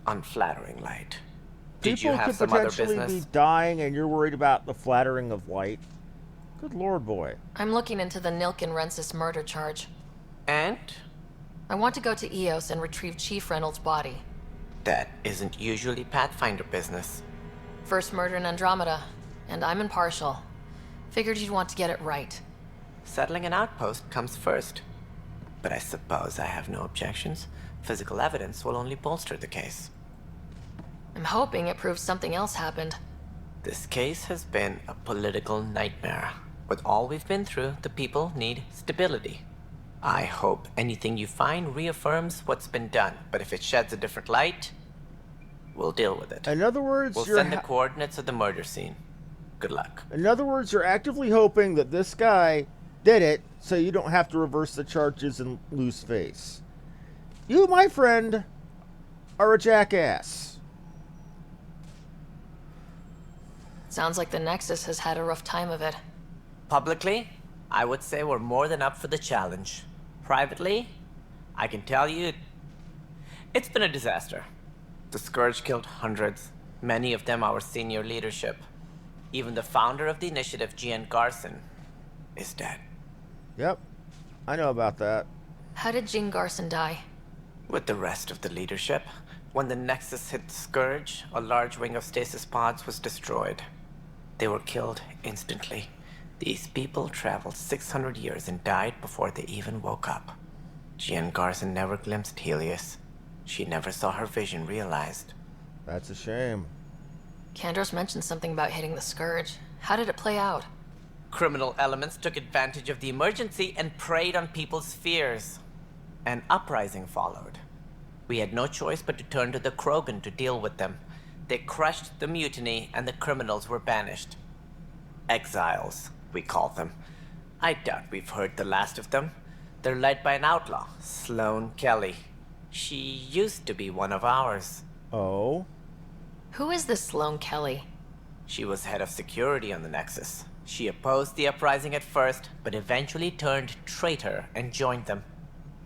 unflattering light. Did you people have could some other potentially be business? dying and you're worried about the flattering of light. Good lord, boy. I'm looking into the Nilk and Rensis murder charge. And? I want to go to Eos and retrieve Chief Reynolds' body. That isn't usually Pathfinder business. First murder in Andromeda, and I'm impartial. Figured you'd want to get it right. Settling an outpost comes first. But I suppose I have no objections. Physical evidence will only bolster the case. I'm hoping it proves something else happened. This case has been a political nightmare. With all we've been through, the people need stability. I hope anything you find reaffirms what's been done, but if it sheds a different light, we'll deal with it. In other words, we'll send the coordinates of the murder scene. Good luck. In other words, you're actively hoping that this guy did it so you don't have to reverse the charges and lose face. You, my friend, are a jackass. Sounds like the Nexus has had a rough time of it. Publicly, I would say we're more than up for the challenge. Privately, I can tell you, it's been a disaster. The Scourge killed hundreds, many of them our senior leadership. Even the founder of the initiative, Gian Garson, is dead. Yep, I know about that. How did Jean Garson die? With the rest of the leadership, when the Nexus hit the Scourge, a large wing of stasis pods was destroyed. They were killed instantly. These people traveled 600 years and died before they even woke up. Jean Garson never glimpsed Helios. She never saw her vision realized. That's a shame. Kandros mentioned something about hitting the Scourge. How did it play out? Criminal elements took advantage of the emergency and preyed on people's fears. An uprising followed. We had no choice but to turn to the Krogan to deal with them. They crushed the mutiny and the criminals were banished. Exiles, we call them. I doubt we've heard the last of them. They're led by an outlaw, Sloane Kelly. She used to be one of ours. Oh? Who is this Sloane Kelly? She was head of security on the Nexus. She opposed the uprising at first, but eventually turned traitor and joined them.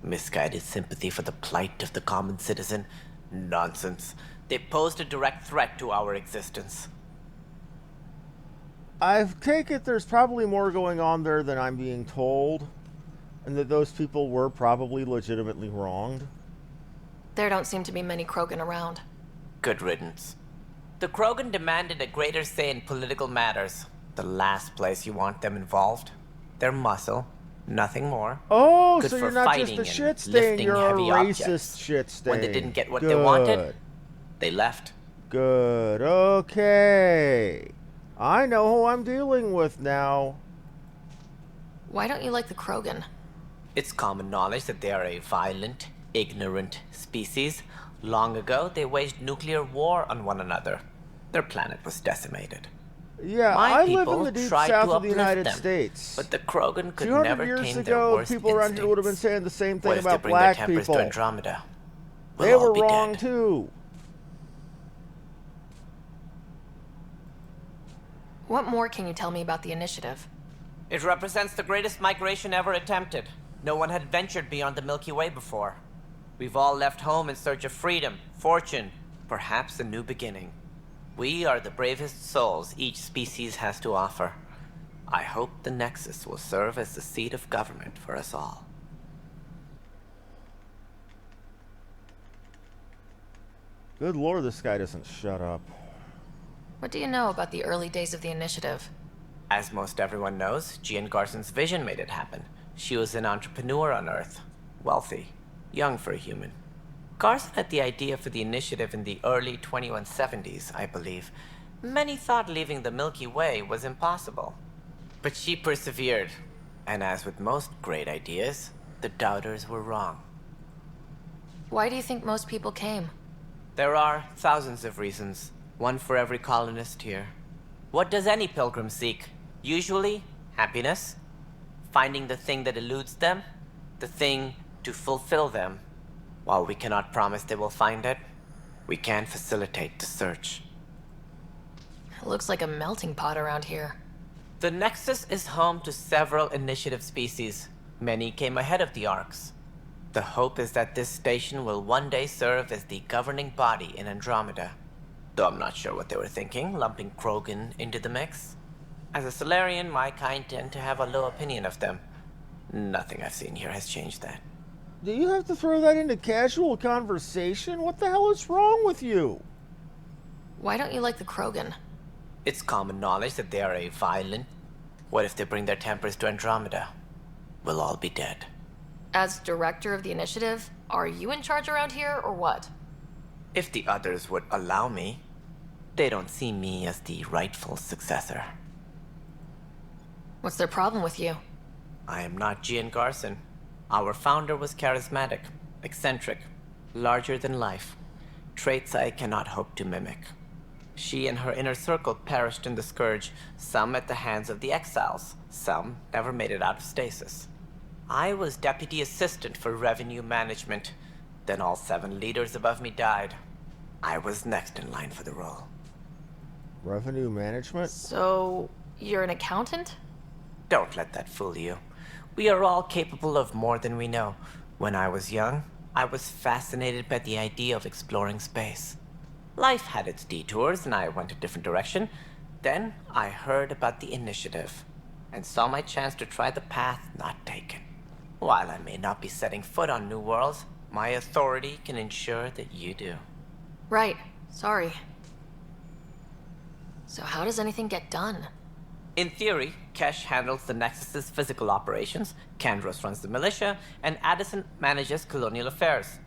Misguided sympathy for the plight of the common citizen? Nonsense. They posed a direct threat to our existence. I take it there's probably more going on there than I'm being told, and that those people were probably legitimately wronged. There don't seem to be many Krogan around. Good riddance. The Krogan demanded a greater say in political matters. The last place you want them involved. Their muscle, nothing more. Oh, Good so for you're not just fighting a shit and stain, lifting you're a heavy racist objects. shit stain. When they didn't get what they wanted, they left. Good, okay. I know who I'm dealing with now. Why don't you like the Krogan? It's common knowledge that they are a violent, ignorant species. Long ago, they waged nuclear war on one another. Their planet was decimated. Yeah, My I live people in the deep tried south to of the uplift United them, States. but the Krogan could 200 never years tame their ago, worst people around here would have been instincts. saying the same What thing if they about bring their black tempers people. to Andromeda? We'll They all were be wrong dead. too. What more can you tell me about the initiative? It represents the greatest migration ever attempted. No one had ventured beyond the Milky Way before. We've all left home in search of freedom, fortune, perhaps a new beginning. We are the bravest souls each species has to offer. I hope the Nexus will serve as the seat of government for us all. Good lord, this guy doesn't shut up. What do you know about the early days of the initiative? As most everyone knows, Gian Garson's vision made it happen. She was an entrepreneur on Earth. Wealthy. Young for a human. Garson had the idea for the initiative in the early 2170s, I believe. Many thought leaving the Milky Way was impossible. But she persevered. And as with most great ideas, the doubters were wrong. Why do you think most people came? There are thousands of reasons, one for every colonist here. What does any pilgrim seek? Usually, happiness. Finding the thing that eludes them, the thing to fulfill them. While we cannot promise they will find it, we can facilitate the search. It looks like a melting pot around here. The Nexus is home to several initiative species. Many came ahead of the Arcs. The hope is that this station will one day serve as the governing body in Andromeda. Though I'm not sure what they were thinking, lumping Krogan into the mix. As a Solarian, my kind tend to have a low opinion of them. Nothing I've seen here has changed that. Do you have to throw that into casual conversation? What the hell is wrong with you? Why don't you like the Krogan? It's common knowledge that they are a violent. What if they bring their tempers to Andromeda? We'll all be dead. As director of the initiative, are you in charge around here, or what? If the others would allow me, they don't see me as the rightful successor. What's their problem with you? I am not Gian Garson. Our founder was charismatic, eccentric, larger than life. Traits I cannot hope to mimic. She and her inner circle perished in the Scourge, some at the hands of the Exiles, some never made it out of stasis. I was deputy assistant for revenue management. Then all 7 leaders above me died. I was next in line for the role. Revenue management? So, you're an accountant? Don't let that fool you. We are all capable of more than we know. When I was young, I was fascinated by the idea of exploring space. Life had its detours and I went a different direction. Then I heard about the initiative and saw my chance to try the path not taken. While I may not be setting foot on new worlds, my authority can ensure that you do. Right. Sorry. So how does anything get done? In theory, Kesh handles the Nexus's physical operations, Kandros runs the militia, and Addison manages colonial affairs.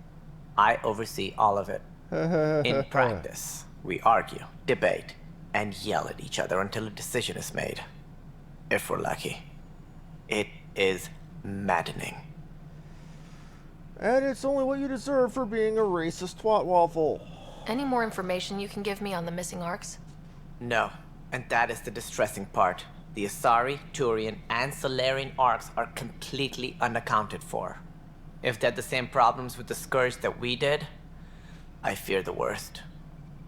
I oversee all of it. In practice, we argue, debate, and yell at each other until a decision is made. If we're lucky. It is maddening. And it's only what you deserve for being a racist twat waffle. Any more information you can give me on the missing arcs? No, and that is the distressing part. The Asari, Turian, and Solarian arcs are completely unaccounted for. If they had the same problems with the Scourge that we did, I fear the worst.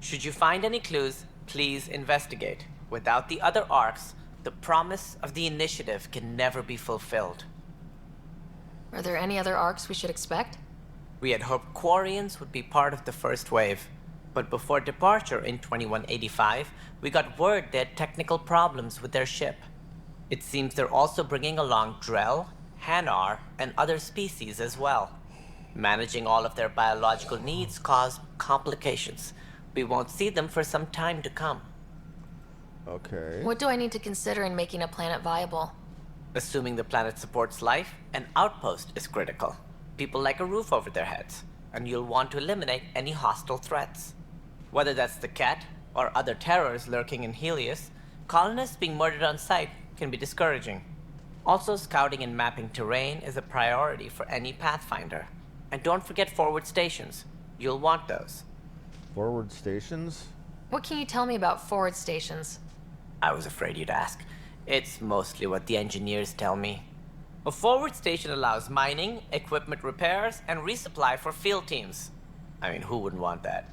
Should you find any clues, please investigate. Without the other arcs, the promise of the initiative can never be fulfilled. Are there any other arcs we should expect? We had hoped Quarians would be part of the first wave, but before departure in 2185, we got word they had technical problems with their ship. It seems they're also bringing along Drell, Hanar, and other species as well. Managing all of their biological needs caused complications. We won't see them for some time to come. Okay. What do I need to consider in making a planet viable? Assuming the planet supports life, an outpost is critical. People like a roof over their heads, and you'll want to eliminate any hostile threats. Whether that's the Cat or other terrors lurking in Helios, colonists being murdered on sight can be discouraging. Also, scouting and mapping terrain is a priority for any Pathfinder. And don't forget forward stations. You'll want those. Forward stations? What can you tell me about forward stations? I was afraid you'd ask. It's mostly what the engineers tell me. A forward station allows mining, equipment repairs, and resupply for field teams. I mean, who wouldn't want that?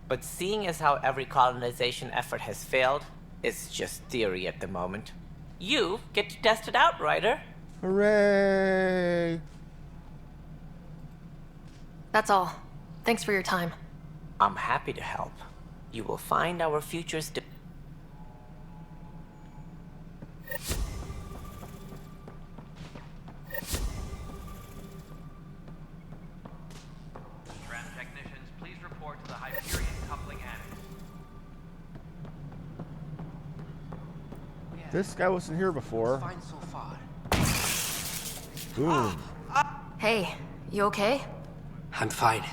But seeing as how every colonization effort has failed, it's just theory at the moment. You get to test it out, Ryder. Hooray! That's all. Thanks for your time. I'm happy to help. You will find our futures Tram technicians, please report to the Hyperion coupling annex. This guy wasn't here before. Fine so far. Boom. Hey, you okay? I'm fine.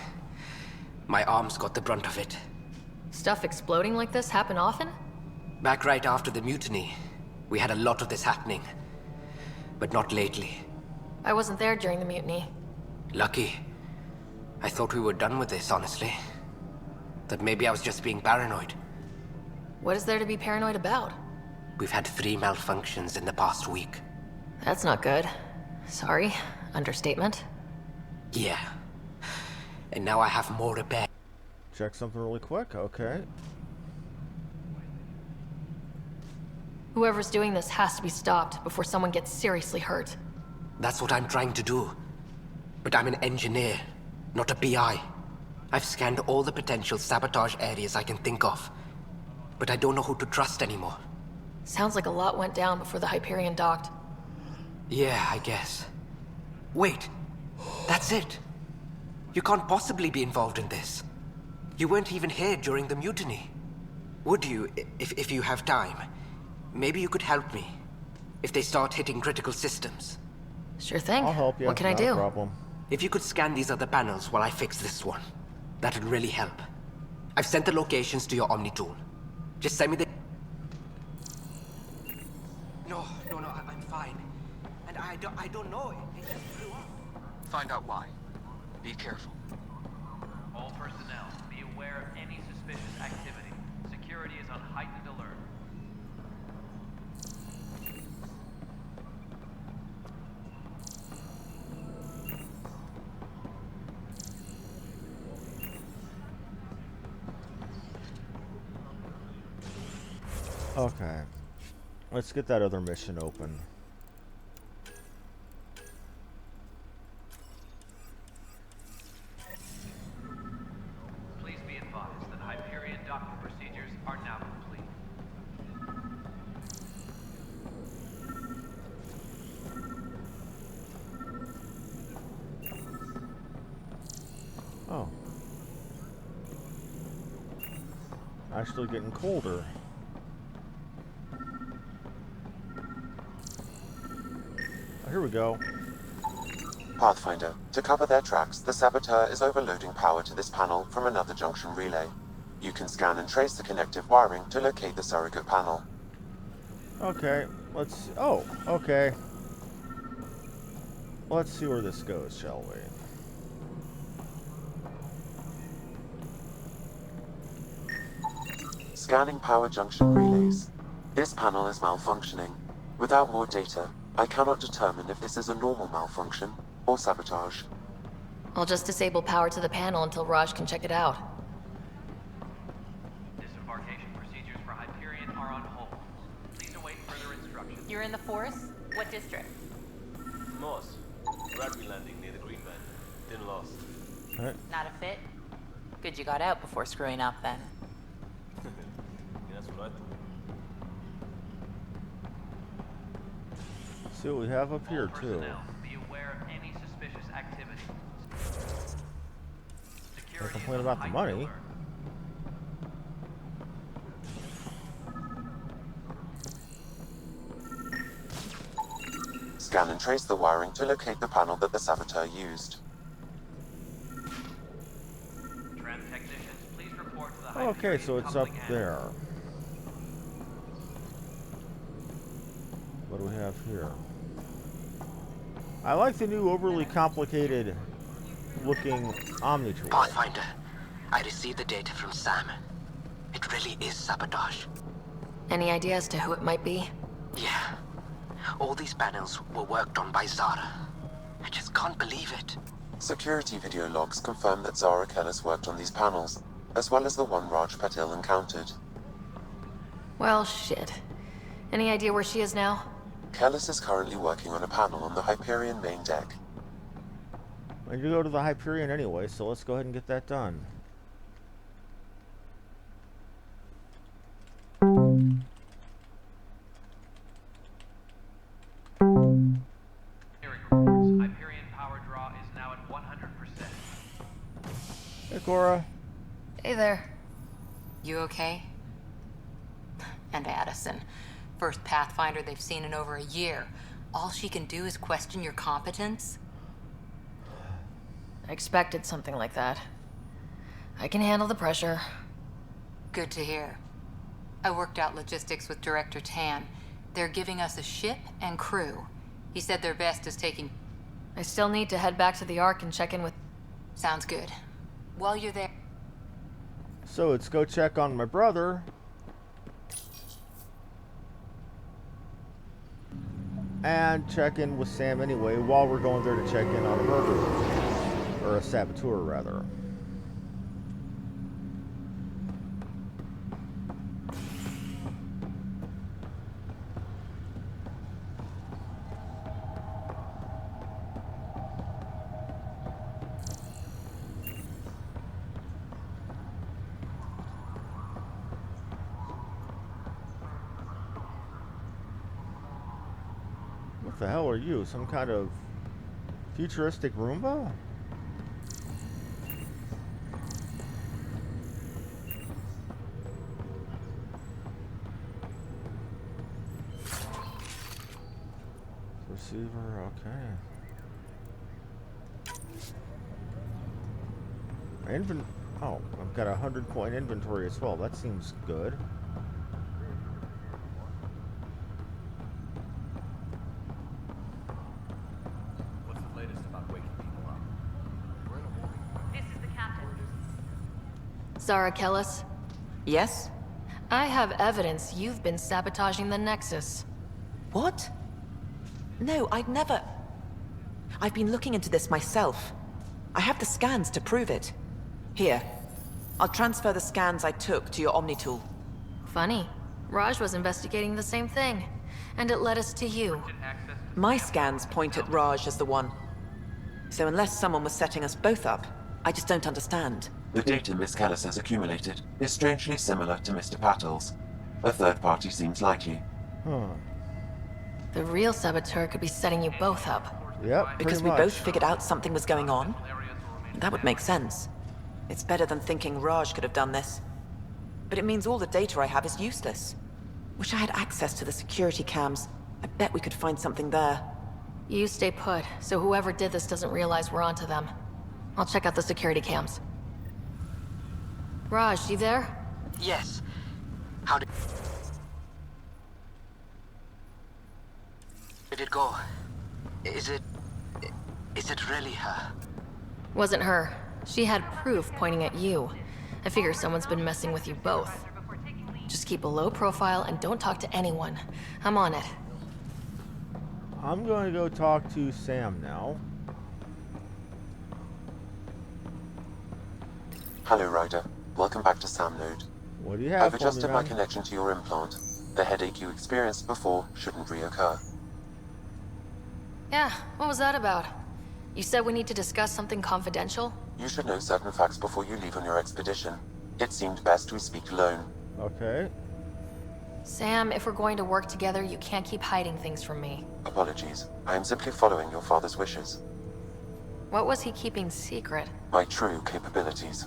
My arms got the brunt of it. Stuff exploding like this happen often? Back right after the mutiny, we had a lot of this happening. But not lately. I wasn't there during the mutiny. Lucky. I thought we were done with this, honestly. That maybe I was just being paranoid. What is there to be paranoid about? We've had 3 malfunctions in the past week. That's not good. Sorry. Understatement. Yeah. And now I have more repair. Check something really quick. Okay. Whoever's doing this has to be stopped before someone gets seriously hurt. That's what I'm trying to do. But I'm an engineer, not a PI. I've scanned all the potential sabotage areas I can think of, but I don't know who to trust anymore. Sounds like a lot went down before the Hyperion docked. Yeah, I guess. Wait, that's it. You can't possibly be involved in this. You weren't even here during the mutiny. Would you, if you have time? Maybe you could help me if they start hitting critical systems. Sure thing. I'll help you. What can I Not do? a problem. If you could scan these other panels while I fix this one, that'd really help. I've sent the locations to your Omni tool. Just send me the... No, I'm fine. And I don't know. It just blew up. Find out why. Be careful. All personnel, be aware of any suspicious activity. Security is on heightened alert. Okay. Let's get that other mission open. Please be advised that Hyperion docking procedures are now complete. Oh. Actually getting colder. Oh, here we go. Pathfinder, to cover their tracks, the saboteur is overloading power to this panel from another junction relay. You can scan and trace the connective wiring to locate the surrogate panel. Okay, let's... Oh, okay. Let's see where this goes, shall we? Scanning power junction relays. This panel is malfunctioning. Without more data, I cannot determine if this is a normal malfunction or sabotage. I'll just disable power to the panel until Raj can check it out. Disembarkation procedures for Hyperion are on hold. Please await further instructions. You're in the Force? What district? Moss. Bradbury landing near the Green Man. Didn't last. Alright. Not a fit? Good you got out before screwing up then. Yeah, that's what I thought. See what we have up here, too. Personnel, be aware of any suspicious activity. Can't complain about the money. Scan and trace the wiring to locate the panel that the saboteur used. Tram technicians, please report to the Hyperion Okay, so it's up coupling there. What do we have here? I like the new overly complicated looking Omni tool. Pathfinder, I received the data from Sam. It really is sabotage. Any idea as to who it might be? Yeah. All these panels were worked on by Zara. I just can't believe it. Security video logs confirm that Zara Kellis worked on these panels, as well as the one Raj Patil encountered. Well, shit. Any idea where she is now? Kellis is currently working on a panel on the Hyperion main deck. I need to go to the Hyperion anyway, so let's go ahead and get that done. Hyperion power draw is now at 100%. Hey, Cora. Hey there. You okay? And Addison. First Pathfinder they've seen in over a year. All she can do is question your competence? I expected something like that. I can handle the pressure. Good to hear. I worked out logistics with Director Tan. They're giving us a ship and crew. He said their best is taking... I still need to head back to the Ark and check in with... Sounds good. While you're there... So let's go check on my brother. And check in with Sam anyway, while we're going there to check in on a murderer. Or a saboteur, rather. What the hell are you? Some kind of futuristic Roomba? Receiver, okay. Oh, I've got a 100-point inventory as well. That seems good. What's the latest about waking people up? This is the captain. Zara Kellis? Yes? I have evidence you've been sabotaging the Nexus. What? No, I'd never... I've been looking into this myself. I have the scans to prove it. Here. I'll transfer the scans I took to your Omni tool. Funny. Raj was investigating the same thing, and it led us to you. My scans point at Raj as the one. So unless someone was setting us both up, I just don't understand. The data Miss Callis has accumulated is strangely similar to Mr. Patel's. A third party seems likely. The real saboteur could be setting you both up. Yep, because we both figured out something was going on? That would make sense. It's better than thinking Raj could have done this. But it means all the data I have is useless. Wish I had access to the security cams. I bet we could find something there. You stay put, so whoever did this doesn't realize we're onto them. I'll check out the security cams. Raj, you there? Yes. How did it go? Is it really her? Wasn't her. She had proof pointing at you. I figure someone's been messing with you both. Just keep a low profile and don't talk to anyone. I'm on it. I'm going to go talk to Sam now. Hello, Ryder. Welcome back to Sam Node. What do you have I've for adjusted me, my man? connection to your implant. The headache you experienced before shouldn't reoccur. Yeah, what was that about? You said we need to discuss something confidential? You should know certain facts before you leave on your expedition. It seemed best we speak alone. Okay. Sam, if we're going to work together, you can't keep hiding things from me. Apologies. I am simply following your father's wishes. What was he keeping secret? My true capabilities.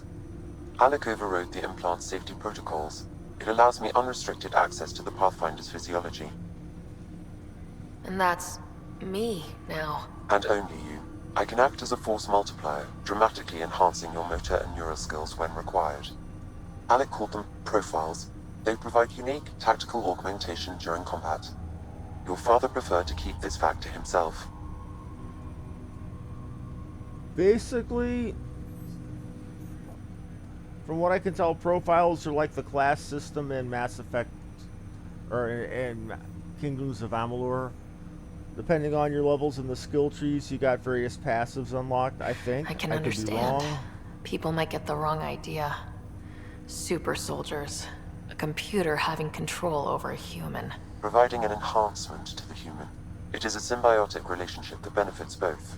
Alec overrode the implant safety protocols. It allows me unrestricted access to the Pathfinder's physiology. And that's... me, now. And only you. I can act as a force multiplier, dramatically enhancing your motor and neural skills when required. Alec called them profiles. They provide unique tactical augmentation during combat. Your father preferred to keep this fact to himself. Basically, from what I can tell, profiles are like the class system in Mass Effect, or in Kingdoms of Amalur. Depending on your levels in the skill trees, you got various passives unlocked, I think. I can could be understand. wrong. People might get the wrong idea. Super soldiers. A computer having control over a human. Providing an enhancement to the human. It is a symbiotic relationship that benefits both.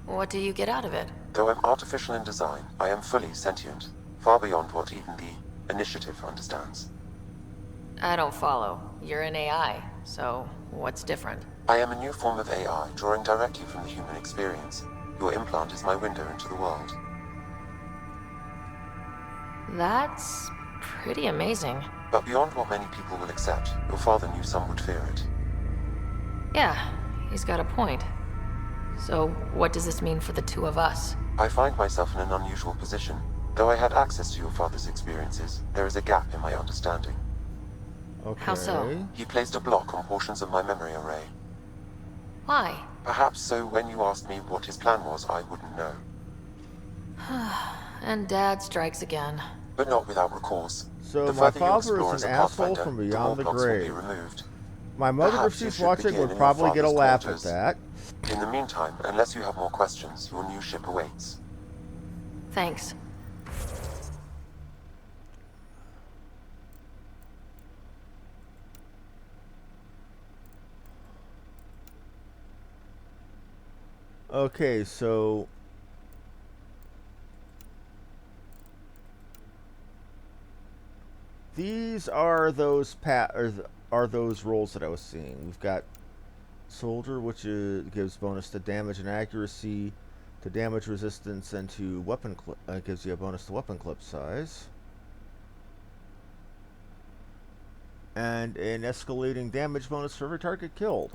What do you get out of it? Though I'm artificial in design, I am fully sentient, far beyond what even the Initiative understands. I don't follow. You're an AI, so what's different? I am a new form of AI, drawing directly from the human experience. Your implant is my window into the world. That's pretty amazing. But beyond what many people will accept, your father knew some would fear it. Yeah, he's got a point. So, what does this mean for the two of us? I find myself in an unusual position. Though I had access to your father's experiences, there is a gap in my understanding. Okay. How so? He placed a block on portions of my memory array. Why? Perhaps so when you asked me what his plan was, I wouldn't know. And Dad strikes again. But not without recourse. So The my further you father explore is as an a asshole Pathfinder, from the beyond more the blocks will be grave. removed. My mother, if Perhaps you she's should watching, begin would in your probably get a father's laugh quarters. at that. In the meantime, unless you have more questions, your new ship awaits. Thanks. Okay, so these are those are those roles that I was seeing. We've got Soldier, which gives bonus to damage and accuracy, to damage resistance, and to weapon clip. Gives you a bonus to weapon clip size. And an escalating damage bonus for every target killed.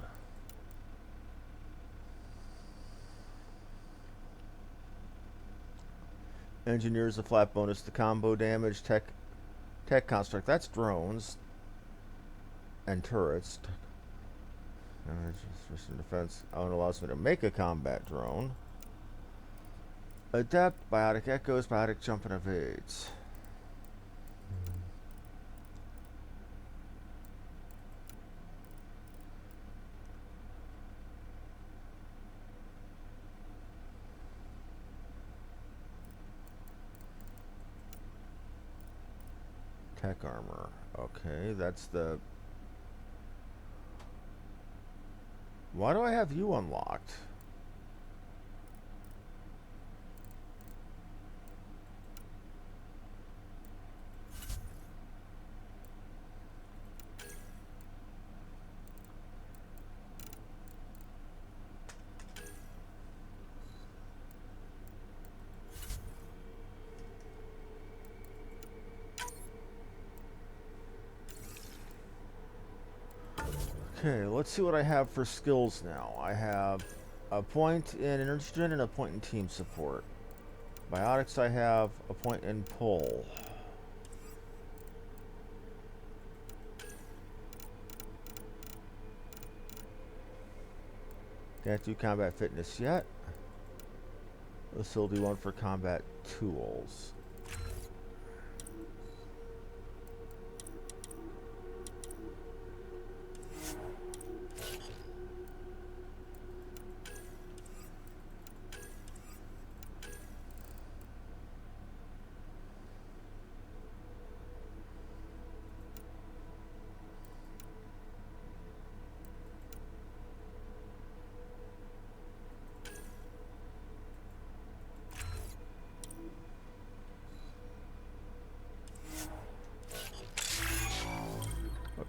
Engineers a flat bonus to combo damage. Tech construct. That's drones and turrets. Damage, defense. Oh, it allows me to make a combat drone. Adept, biotic echoes, biotic jump and evades. Tech armor. Okay, that's the... Why do I have you unlocked? Okay, let's see what I have for skills now. I have a point in energy gen and a point in team support. Biotics, I have a point in pull. Can't do combat fitness yet. Let's still do one for combat tools.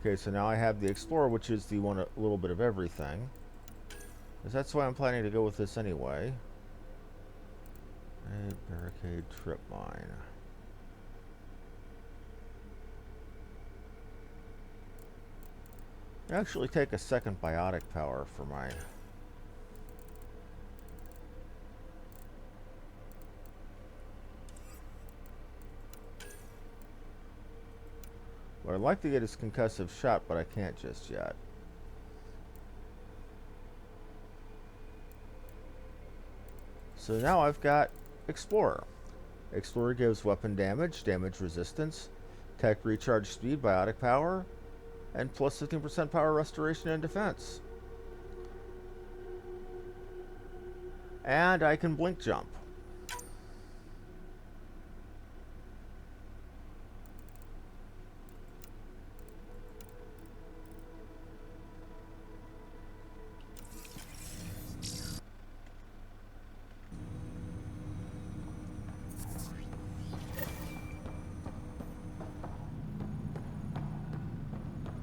Okay, so now I have the Explorer, which is the one a little bit of everything. Because that's why I'm planning to go with this anyway. A barricade trip mine. Actually take a second biotic power for my... What I'd like to get is concussive shot, but I can't just yet. So now I've got Explorer. Explorer gives weapon damage, damage resistance, tech recharge speed, biotic power, and plus 15% power restoration and defense. And I can blink jump.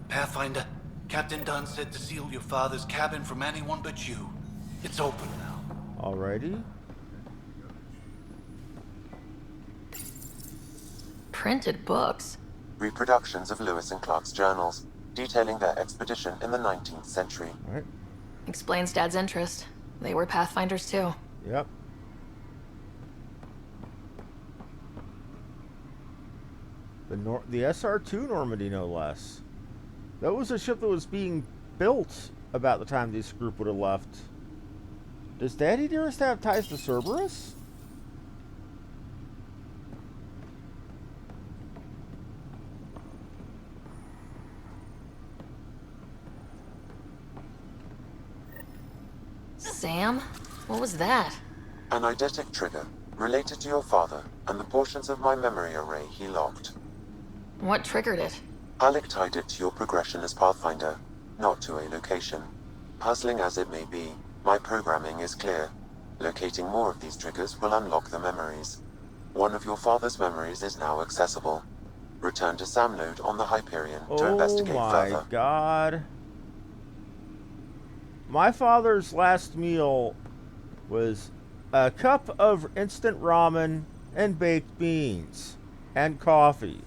Pathfinder, Captain Dunn said to seal your father's cabin from anyone but you. It's open now. Alrighty. Printed books. Reproductions of Lewis and Clark's journals, detailing their expedition in the 19th century. All right. Explains Dad's interest. They were Pathfinders too. Yep. The SR2 Normandy, no less. That was a ship that was being built about the time this group would have left. Does Daddy Dearest have ties to Cerberus? Sam? What was that? An eidetic trigger, related to your father, and the portions of my memory array he locked. What triggered it? Alec tied it to your progression as Pathfinder, not to a location. Puzzling as it may be, my programming is clear. Locating more of these triggers will unlock the memories. One of your father's memories is now accessible. Return to Sam Node on the Hyperion to investigate further. Oh my god. My father's last meal was a cup of instant ramen and baked beans and coffee.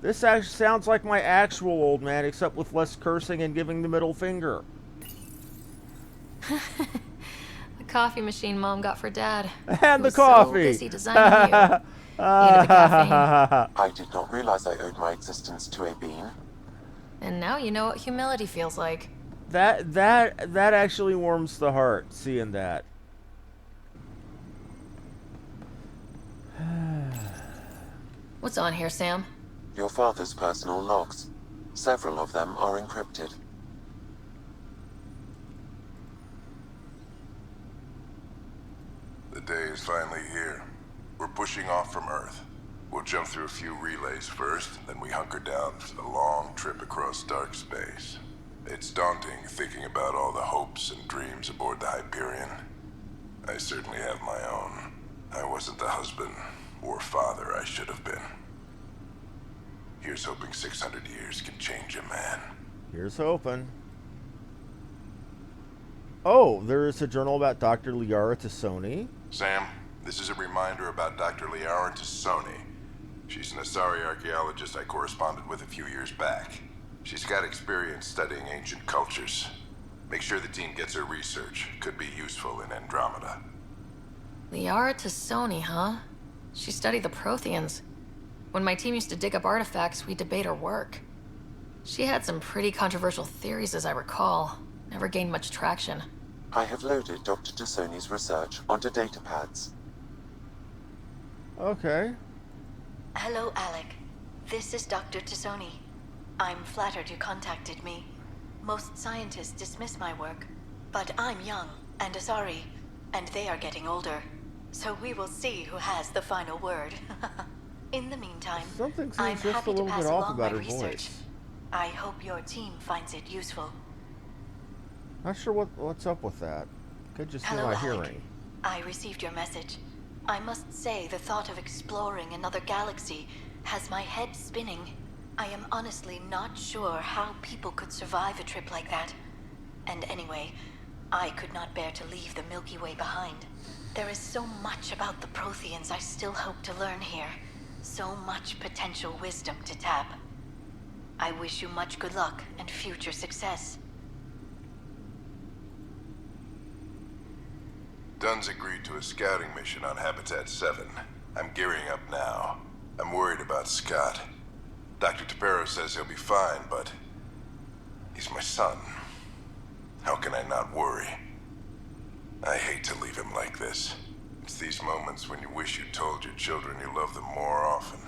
This actually sounds like my actual old man, except with less cursing and giving the middle finger. The coffee machine Mom got for Dad. And the was coffee. So busy designing you. Needed the caffeine. I did not realize I owed my existence to a bean. And now you know what humility feels like. That actually warms the heart, seeing that. What's on here, Sam? Your father's personal logs. Several of them are encrypted. The day is finally here. We're pushing off from Earth. We'll jump through a few relays first, then we hunker down for the long trip across dark space. It's daunting thinking about all the hopes and dreams aboard the Hyperion. I certainly have my own. I wasn't the husband or father I should have been. Here's hoping 600 years can change a man. Here's hoping. Oh, there is a journal about Dr. Liara Tassoni. Sam, this is a reminder about Dr. Liara Tassoni. She's an Asari archaeologist I corresponded with a few years back. She's got experience studying ancient cultures. Make sure the team gets her research. Could be useful in Andromeda. Liara Tassoni, huh? She studied the Protheans. When my team used to dig up artifacts, we'd debate her work. She had some pretty controversial theories, as I recall. Never gained much traction. I have loaded Dr. Tassoni's research onto datapads. Okay. Hello, Alec. This is Dr. Tassoni. I'm flattered you contacted me. Most scientists dismiss my work, but I'm young and Asari, and they are getting older. So we will see who has the final word. In the meantime, Something seems I'm just a happy to little pass bit off along about my her research. voice. I hope your team finds it useful. Not sure what's up with that. Could just be Hello, my Alec. hearing. I received your message. I must say the thought of exploring another galaxy has my head spinning. I am honestly not sure how people could survive a trip like that. And anyway, I could not bear to leave the Milky Way behind. There is so much about the Protheans I still hope to learn here. So much potential wisdom to tap. I wish you much good luck and future success. Dunn's agreed to a scouting mission on Habitat 7. I'm gearing up now. I'm worried about Scott. Dr. Tapero says he'll be fine, but he's my son. How can I not worry? I hate to leave him like this. It's these moments when you wish you told your children you love them more often.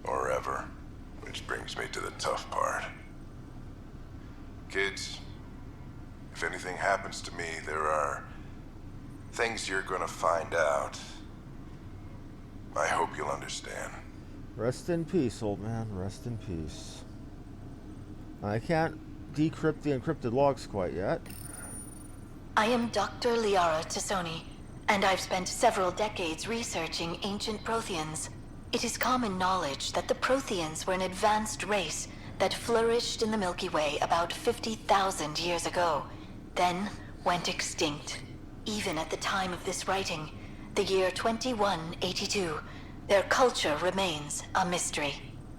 Or ever. Which brings me to the tough part. Kids, if anything happens to me, there are things you're gonna find out. I hope you'll understand. Rest in peace, old man. Rest in peace. I can't decrypt the encrypted logs quite yet. I am Dr. Liara Tassoni, and I've spent several decades researching ancient Protheans. It is common knowledge that the Protheans were an advanced race that flourished in the Milky Way about 50,000 years ago, then went extinct. Even at the time of this writing, the year 2182, their culture remains a mystery.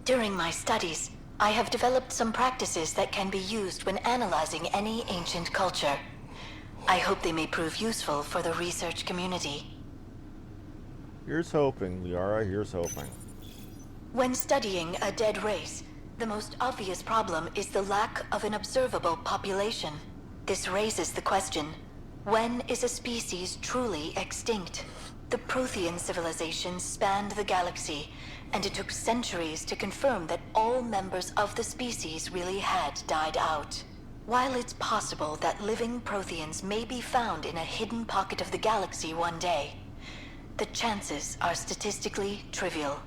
During my studies, I have developed some practices that can be used when analyzing any ancient culture. I hope they may prove useful for the research community. Here's hoping, Liara. Here's hoping. When studying a dead race, the most obvious problem is the lack of an observable population. This raises the question, when is a species truly extinct? The Prothean civilization spanned the galaxy, and it took centuries to confirm that all members of the species really had died out. While it's possible that living Protheans may be found in a hidden pocket of the galaxy one day, the chances are statistically trivial.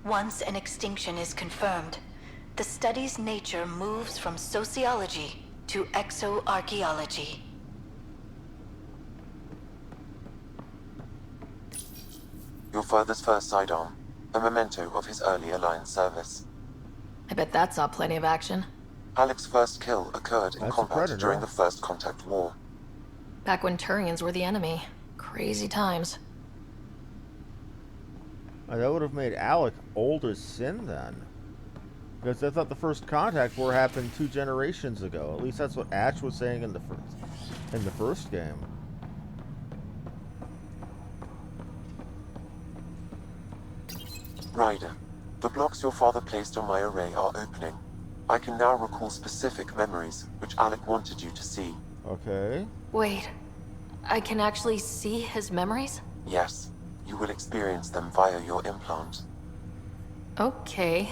Once an extinction is confirmed, the study's nature moves from sociology to exoarchaeology. Your father's first sidearm, a memento of his early Alliance service. I bet that saw plenty of action. Alec's first kill occurred in combat during the First Contact War. Back when Turians were the enemy. Crazy times. That would have made Alec old as sin then. Because I thought the First Contact War happened 2 generations ago. At least that's what Ash was saying in the first game. Ryder, the blocks your father placed on my array are opening. I can now recall specific memories, which Alec wanted you to see. Okay. Wait, I can actually see his memories? Yes, you will experience them via your implant. Okay,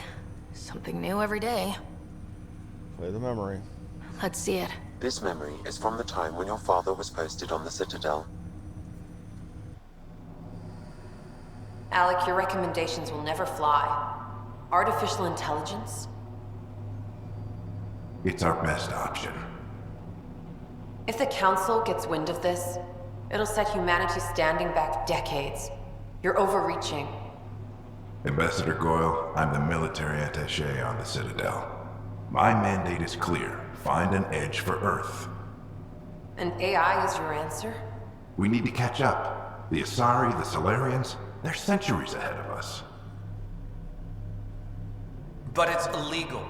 something new every day. Play the memory. Let's see it. This memory is from the time when your father was posted on the Citadel. Alec, your recommendations will never fly. Artificial intelligence? It's our best option. If the Council gets wind of this, it'll set humanity standing back decades. You're overreaching. Ambassador Goyle, I'm the military attaché on the Citadel. My mandate is clear. Find an edge for Earth. And AI is your answer? We need to catch up. The Asari, the Solarians, they're centuries ahead of us. But it's illegal.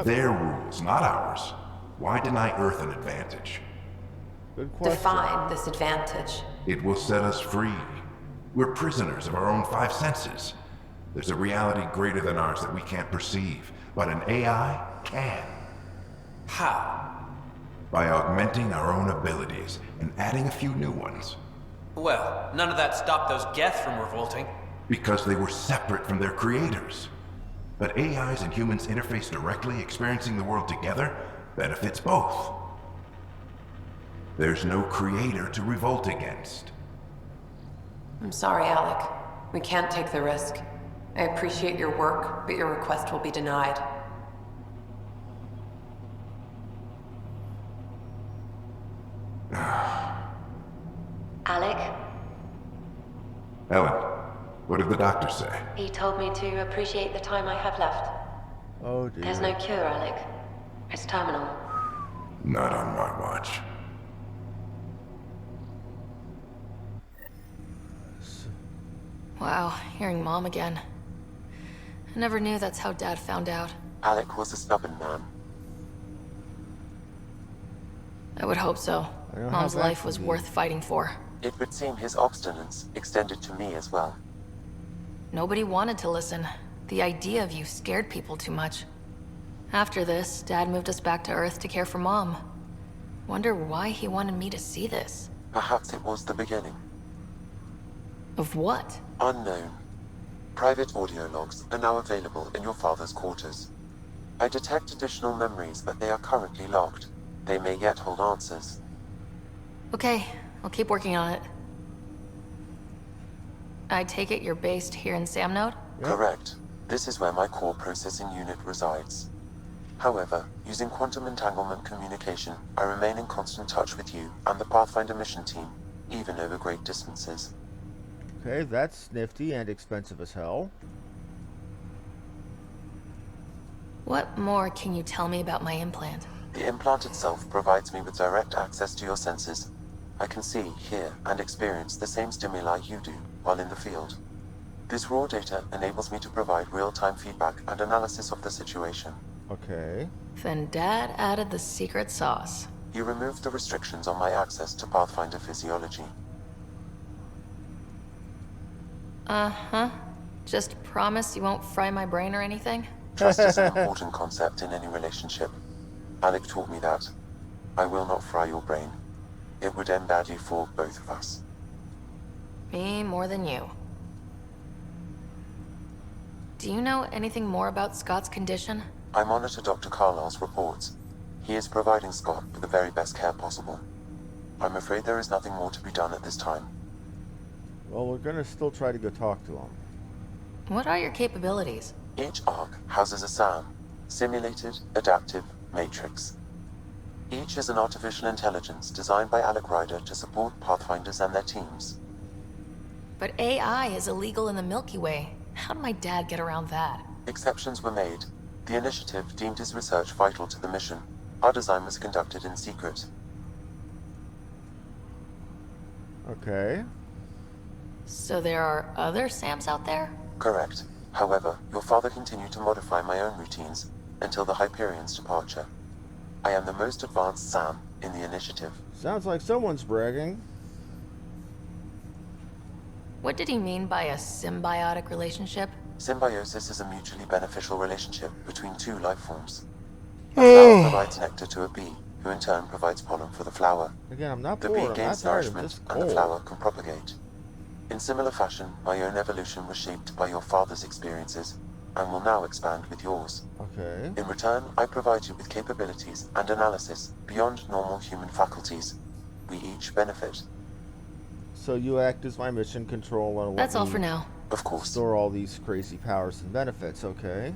Their rules, not ours. Why deny Earth an advantage? Good question. Define this advantage. It will set us free. We're prisoners of our own 5 senses. There's a reality greater than ours that we can't perceive, but an AI can. How? By augmenting our own abilities and adding a few new ones. Well, none of that stopped those Geth from revolting. Because they were separate from their creators. But AIs and humans interface directly, experiencing the world together, benefits both. There's no creator to revolt against. I'm sorry, Alec. We can't take the risk. I appreciate your work, but your request will be denied. Alec? Ellen, what did the doctor say? He told me to appreciate the time I have left. Oh dear. There's no cure, Alec. It's terminal. Not on my watch. Wow, hearing Mom again. I never knew that's how Dad found out. Alec was a stubborn man. I would hope so. Mom's life was worth fighting for. It would seem his obstinance extended to me as well. Nobody wanted to listen. The idea of you scared people too much. After this, Dad moved us back to Earth to care for Mom. Wonder why he wanted me to see this. Perhaps it was the beginning. Of what? Unknown. Private audio logs are now available in your father's quarters. I detect additional memories, but they are currently logged. They may yet hold answers. Okay, I'll keep working on it. I take it you're based here in Samnode? Correct. This is where my core processing unit resides. However, using quantum entanglement communication, I remain in constant touch with you and the Pathfinder mission team, even over great distances. Okay, that's nifty and expensive as hell. What more can you tell me about my implant? The implant itself provides me with direct access to your senses. I can see, hear, and experience the same stimuli you do while in the field. This raw data enables me to provide real-time feedback and analysis of the situation. Okay. Then Dad added the secret sauce. He removed the restrictions on my access to Pathfinder physiology. Uh-huh. Just promise you won't fry my brain or anything? Trust is an important concept in any relationship. Alec taught me that. I will not fry your brain. It would end badly for both of us. Me more than you. Do you know anything more about Scott's condition? I monitor Dr. Carlisle's reports. He is providing Scott with the very best care possible. I'm afraid there is nothing more to be done at this time. Well, we're gonna still try to go talk to him. What are your capabilities? Each arc houses a SAM, Simulated Adaptive Matrix. Each is an artificial intelligence designed by Alec Ryder to support Pathfinders and their teams. But AI is illegal in the Milky Way. How did my dad get around that? Exceptions were made. The Initiative deemed his research vital to the mission. Our design was conducted in secret. Okay. So there are other Sams out there? Correct. However, your father continued to modify my own routines until the Hyperion's departure. I am the most advanced Sam in the Initiative. Sounds like someone's bragging. What did he mean by a symbiotic relationship? Symbiosis is a mutually beneficial relationship between two life forms. A flower provides nectar to a bee, who in turn provides pollen for the flower. Again, I'm not The bored. bee I'm gains not tired. I'm nourishment, just and the cold. flower can propagate. In similar fashion, my own evolution was shaped by your father's experiences, and will now expand with yours. Okay. In return, I provide you with capabilities and analysis beyond normal human faculties. We each benefit. So you act as my mission control and let That's all me for now. Of course. Store all these crazy powers and benefits, okay?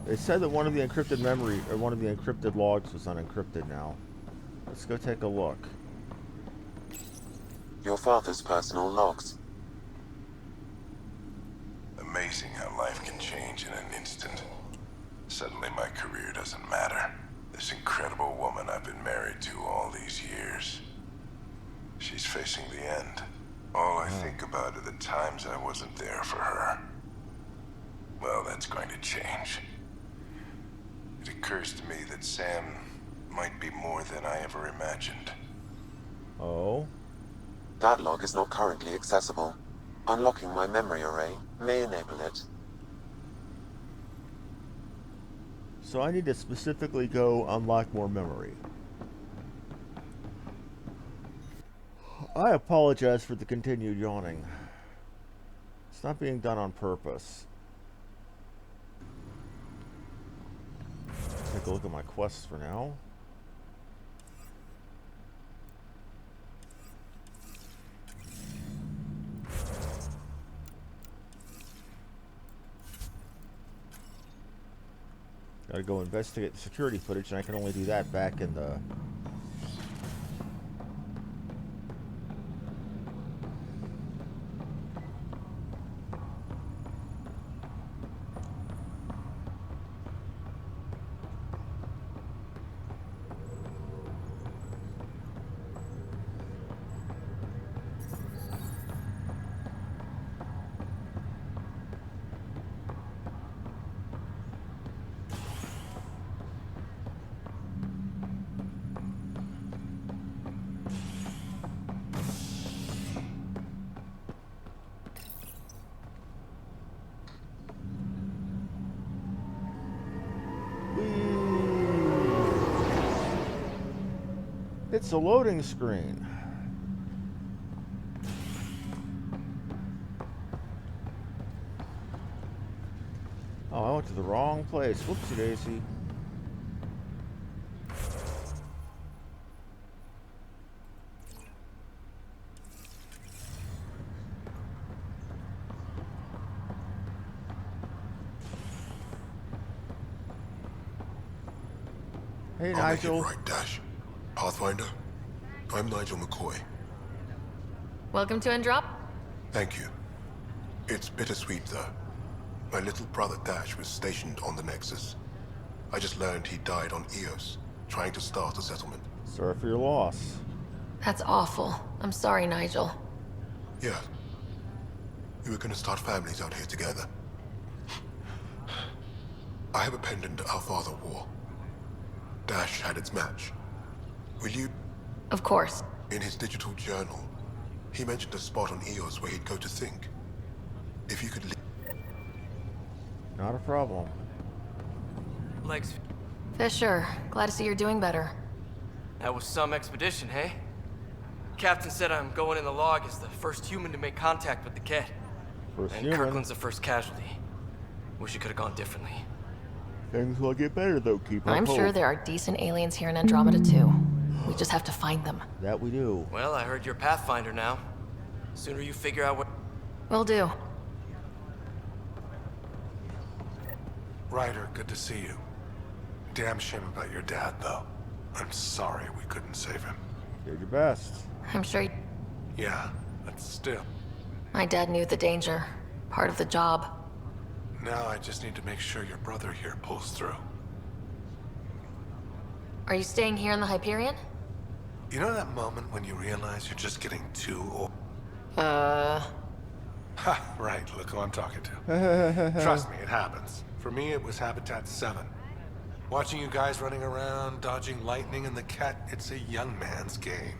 They said that one of the encrypted memory, or one of the encrypted logs was unencrypted now. Let's go take a look. Your father's personal logs. Amazing how life can change in an instant. Suddenly my career doesn't matter. This incredible woman I've been married to all these years. She's facing the end. All I think about are the times I wasn't there for her. Well, that's going to change. It occurs to me that Sam might be more than I ever imagined. Oh? That log is not currently accessible. Unlocking my memory array may enable it. So I need to specifically go unlock more memory. I apologize for the continued yawning. It's not being done on purpose. Take a look at my quests for now. Gotta go investigate the security footage, and I can only do that back in the... It's a loading screen. Oh, I went to the wrong place. Whoopsie daisy. Hey, I'll make it Nigel. right, Dash. Pathfinder, I'm Nigel McCoy. Welcome to Andromeda. Thank you. It's bittersweet, though. My little brother Dash was stationed on the Nexus. I just learned he died on Eos, trying to start a settlement. Sorry for your loss. That's awful. I'm sorry, Nigel. Yeah. We were gonna start families out here together. I have a pendant our father wore. Dash had its match. Will you... Of course. In his digital journal, he mentioned a spot on Eos where he'd go to think. If you could leave... Not a problem. Legs. Fisher, glad to see you're doing better. That was some expedition, hey? Captain said I'm going in the log as the first human to make contact with the Ket. First and human. Kirkland's the first casualty. Wish it could have gone differently. Things will get better, though. Keep up I'm hope. sure there are decent aliens here in Andromeda, too. We just have to find them. That we do. Well, I heard you're Pathfinder now. Sooner you figure out what... Will do. Ryder, good to see you. Damn shame about your dad, though. I'm sorry we couldn't save him. Did your best. I'm sure Yeah, but still. my dad knew the danger. Part of the job. Now I just need to make sure your brother here pulls through. Are you staying here in the Hyperion? You know that moment when you realize you're just getting too old? Ha, right, look who I'm talking to. Trust me, it happens. For me, it was Habitat 7. Watching you guys running around, dodging lightning and the cat, it's a young man's game.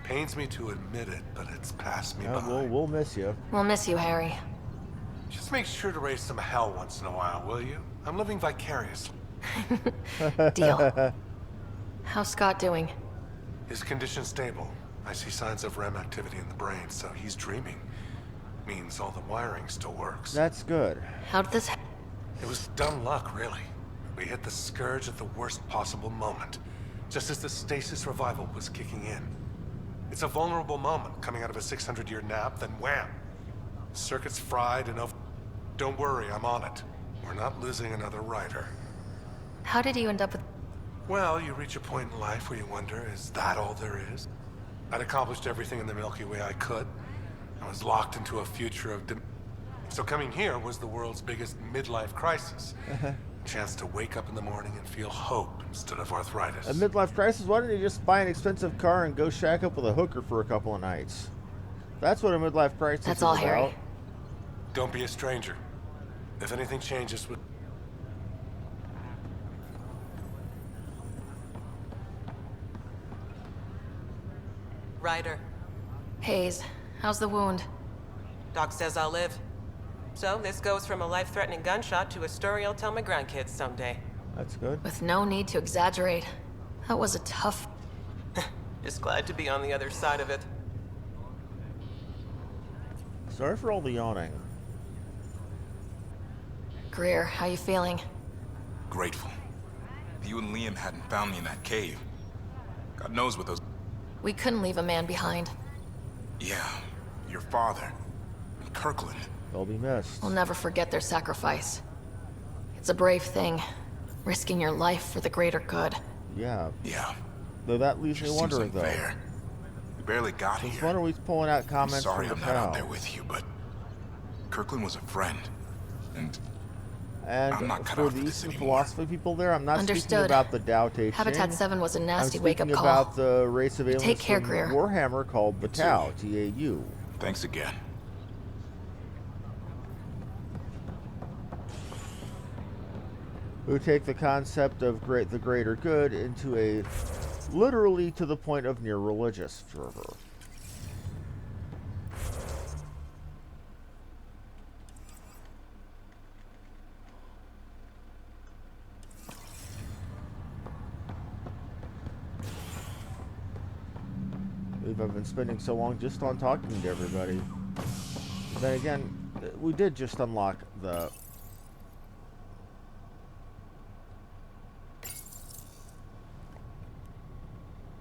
Pains me to admit it, but it's passed me by. We'll miss you. We'll miss you, Harry. Just make sure to raise some hell once in a while, will you? I'm living vicariously. Deal. How's Scott doing? His condition's stable. I see signs of REM activity in the brain, so he's dreaming. Means all the wiring still works. That's good. How did this It was dumb luck, really. We hit the scourge at the worst possible moment, just as the stasis revival was kicking in. It's a vulnerable moment, coming out of a 600-year nap, then wham! Circuit's fried and over. Don't worry, I'm on it. We're not losing another writer. How did you end up with... Well, you reach a point in life where you wonder, is that all there is? I'd accomplished everything in the Milky Way I could. I was locked into a future of... So coming here was the world's biggest midlife crisis. A chance to wake up in the morning and feel hope instead of arthritis. A midlife crisis? Why don't you just buy an expensive car and go shack up with a hooker for a couple of nights? That's what a midlife crisis That's is all, about. Harry. Don't be a stranger. If anything changes with... Ryder. Hayes, how's the wound? Doc says I'll live. So this goes from a life-threatening gunshot to a story I'll tell my grandkids someday. That's good. With no need to exaggerate. That was a tough... Just glad to be on the other side of it. Sorry for all the yawning. Greer, how you feeling? Grateful. If you and Liam hadn't found me in that cave, God knows what those... We couldn't leave a man behind. Yeah, your father, and Kirkland. They'll be missed. We'll never forget their sacrifice. It's a brave thing, risking your life for the greater good. Yeah. Yeah. Though that leaves me wondering, though. Fair. We barely got Since here. when are we pulling out comments Sorry from I'm the not town? out there with you, but Kirkland was a friend. And I'm not cut for out the for this Eastern anymore. philosophy people there, I'm not speaking Understood. about the Tao Te Ching. Habitat 7 was a nasty I'm wake-up speaking call. about the race of aliens Take care, from Greer. Warhammer called the Tau, T-A-U. Thanks again. Who take the concept of the greater good into a literally to the point of near religious fervor. I've been spending so long just on talking to everybody. Then again, we did just unlock the...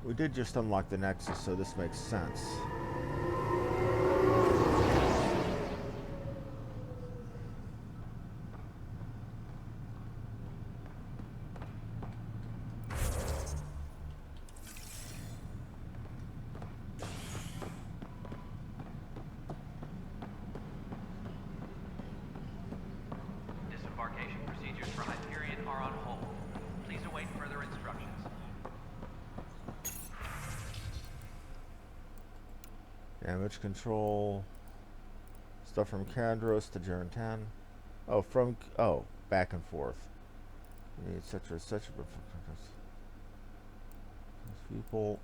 We did just unlock the Nexus, so this makes sense. Disembarkation procedures for Hyperion are on hold. Please await further instructions. Damage control. Stuff from Kandros to Gerentan. Oh, back and forth. Etc. Etc. People.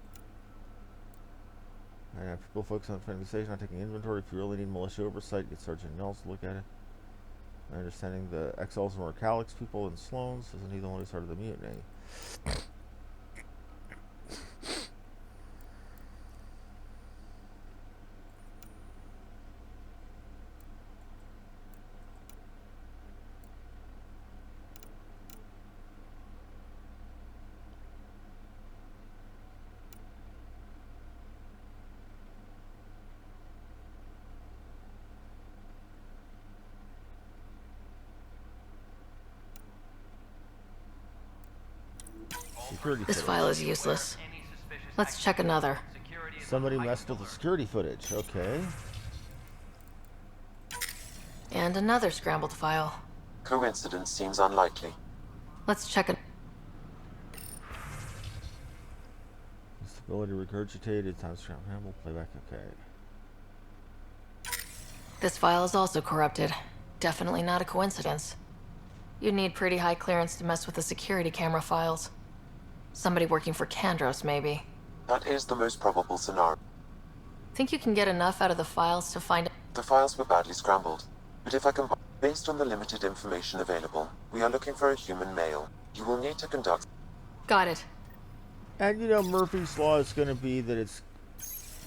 And if people focus on defending the station, not taking inventory. If you really need militia oversight, get Sergeant Nels to look at it. My understanding the XLs are more Calyx people than Sloanes. Isn't he the one who started the mutiny? This file is useless. Let's check another. Somebody messed with the security footage. Okay. And another scrambled file. Coincidence seems unlikely. Let's check it. Ability regurgitated. Time scramble. Playback. Okay. This file is also corrupted. Definitely not a coincidence. You'd need pretty high clearance to mess with the security camera files. Somebody working for Kandros, maybe. That is the most probable scenario. Think you can get enough out of the files to find... The files were badly scrambled, but if I can... Based on the limited information available, we are looking for a human male. You will need to conduct... Got it. And you know, Murphy's Law is going to be that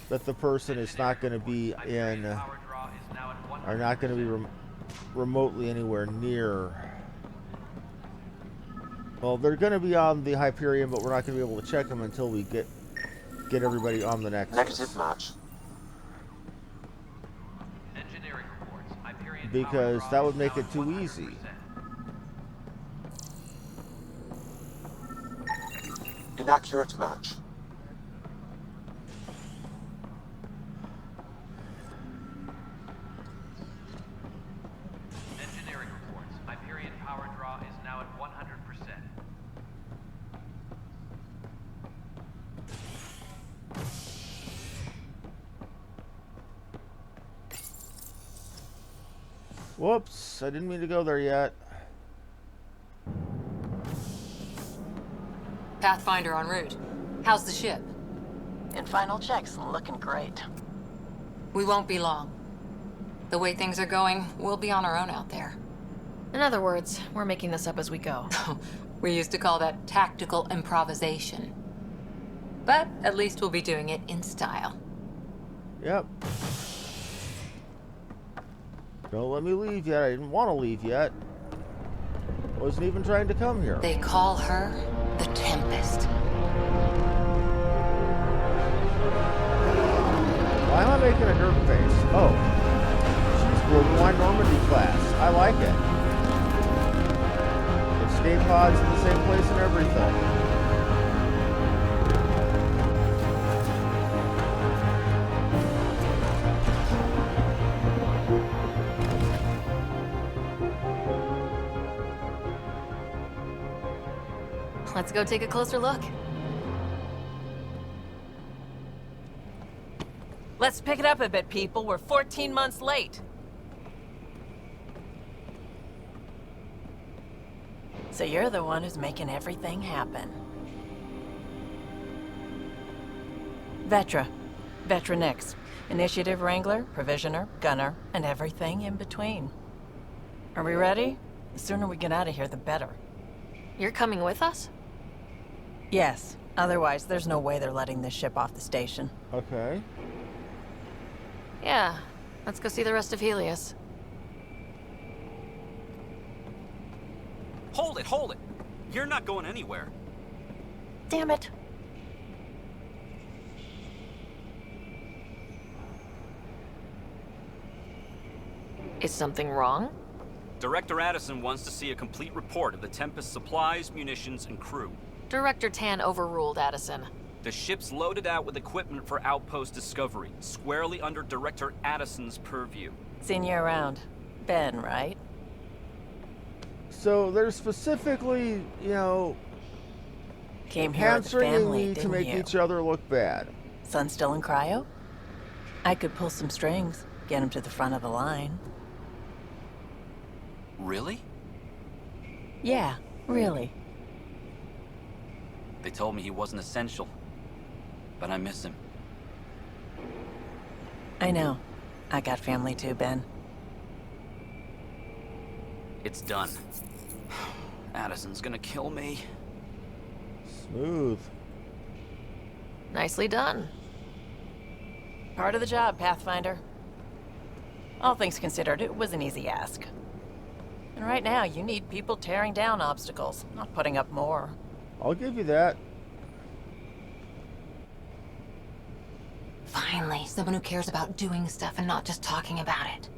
that the person is not going to be in... are not going to be remotely anywhere near... Well, they're going to be on the Hyperion, but we're not going to be able to check them until we get everybody on the Nexus. Negative match. Because that would make it too easy. Inaccurate match. Engineering reports. Hyperion power draw is now at 100%. Whoops, I didn't mean to go there yet. Pathfinder en route. How's the ship? In final checks, looking great. We won't be long. The way things are going, we'll be on our own out there. In other words, we're making this up as we go. We used to call that tactical improvisation. But at least we'll be doing it in style. Yep. Don't let me leave yet. I didn't want to leave yet. Wasn't even trying to come here. They call her the Tempest. Why am I making a dirt face? Oh. She's Borderline Normandy class. I like it. Escape pods in the same place and everything. Let's go take a closer look. Let's pick it up a bit, people. We're 14 months late. So you're the one who's making everything happen. Vetra. Vetra Nix. Initiative Wrangler, Provisioner, Gunner, and everything in between. Are we ready? The sooner we get out of here, the better. You're coming with us? Yes. Otherwise, there's no way they're letting this ship off the station. Okay. Yeah. Let's go see the rest of Helios. Hold it, hold it! You're not going anywhere. Damn it. Is something wrong? Director Addison wants to see a complete report of the Tempest's supplies, munitions, and crew. Director Tan overruled Addison. The ship's loaded out with equipment for outpost discovery, squarely under Director Addison's purview. Seen you around. Ben, right? So they're specifically, you know, came here with the family, me to didn't make you? each other look bad. Son still in cryo? I could pull some strings, get him to the front of the line. Really? Yeah, really. They told me he wasn't essential, but I miss him. I know. I got family too, Ben. It's done. Addison's gonna kill me. Smooth. Nicely done. Part of the job, Pathfinder. All things considered, it was an easy ask. And right now, you need people tearing down obstacles, not putting up more. I'll give you that. Finally, someone who cares about doing stuff and not just talking about it.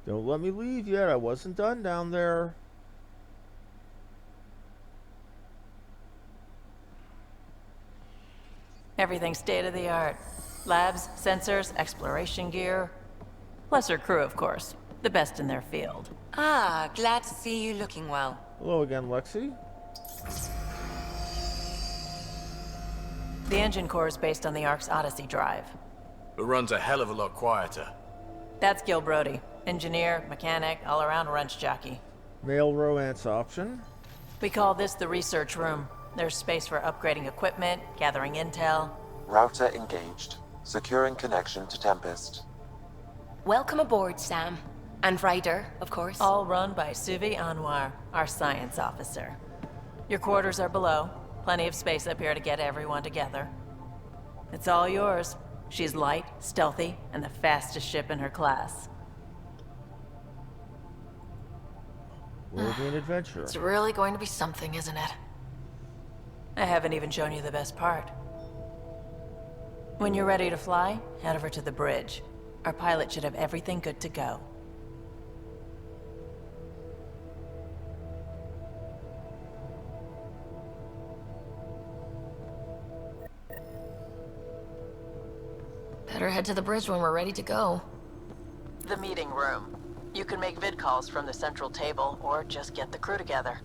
Don't let me leave yet. I wasn't done down there. Everything's state-of-the-art. Labs, sensors, exploration gear. Plus her crew, of course. The best in their field. Ah, glad to see you looking well. Hello again, Lexi. The engine core is based on the Ark's Odyssey drive. It runs a hell of a lot quieter. That's Gil Brody. Engineer, mechanic, all-around wrench jockey. Male romance option. We call this the research room. There's space for upgrading equipment, gathering intel. Router engaged. Securing connection to Tempest. Welcome aboard, Sam. And Ryder, of course. All run by Suvi Anwar, our science officer. Your quarters are below. Plenty of space up here to get everyone together. It's all yours. She's light, stealthy, and the fastest ship in her class. Will be an adventure. It's really going to be something, isn't it? I haven't even shown you the best part. When you're ready to fly, head over to the bridge. Our pilot should have everything good to go. Better head to the bridge when we're ready to go. The meeting room. You can make vid calls from the central table, or just get the crew together.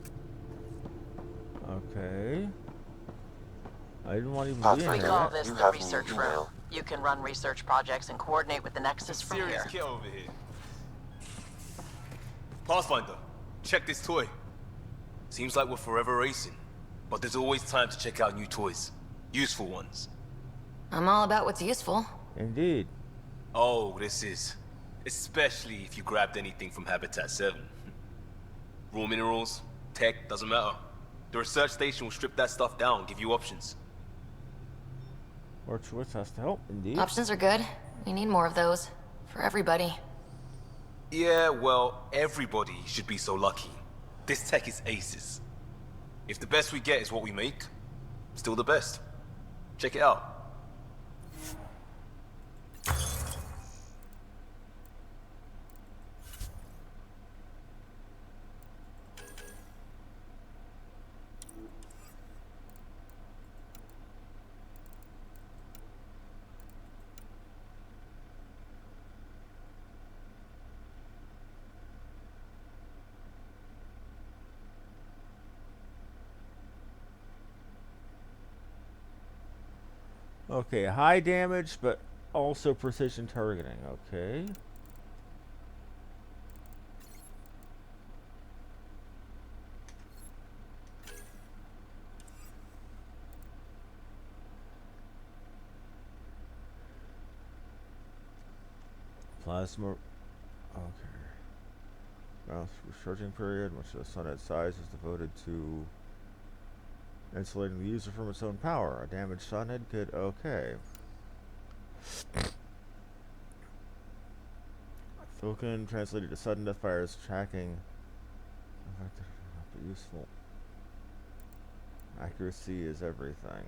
Okay. I didn't want to even be in We here. call this the research room. You can run research projects and coordinate with the Nexus from Serious here. kid over here. Pathfinder, check this toy. Seems like we're forever racing, but there's always time to check out new toys. Useful ones. I'm all about what's useful. Indeed. Oh, this is. Especially if you grabbed anything from Habitat 7. Raw minerals, tech, doesn't matter. The research station will strip that stuff down, give you options. More choice has to help, indeed. Options are good. We need more of those. For everybody. Yeah, well, everybody should be so lucky. This tech is aces. If the best we get is what we make, still the best. Check it out. Okay, high damage, but also precision targeting. Okay. Plasma. Okay. Well, recharging period, much of the sunhead size is devoted to insulating the user from its own power. A damaged sunhead could. Okay. Token translated to sudden death fires tracking. Not be useful. Accuracy is everything.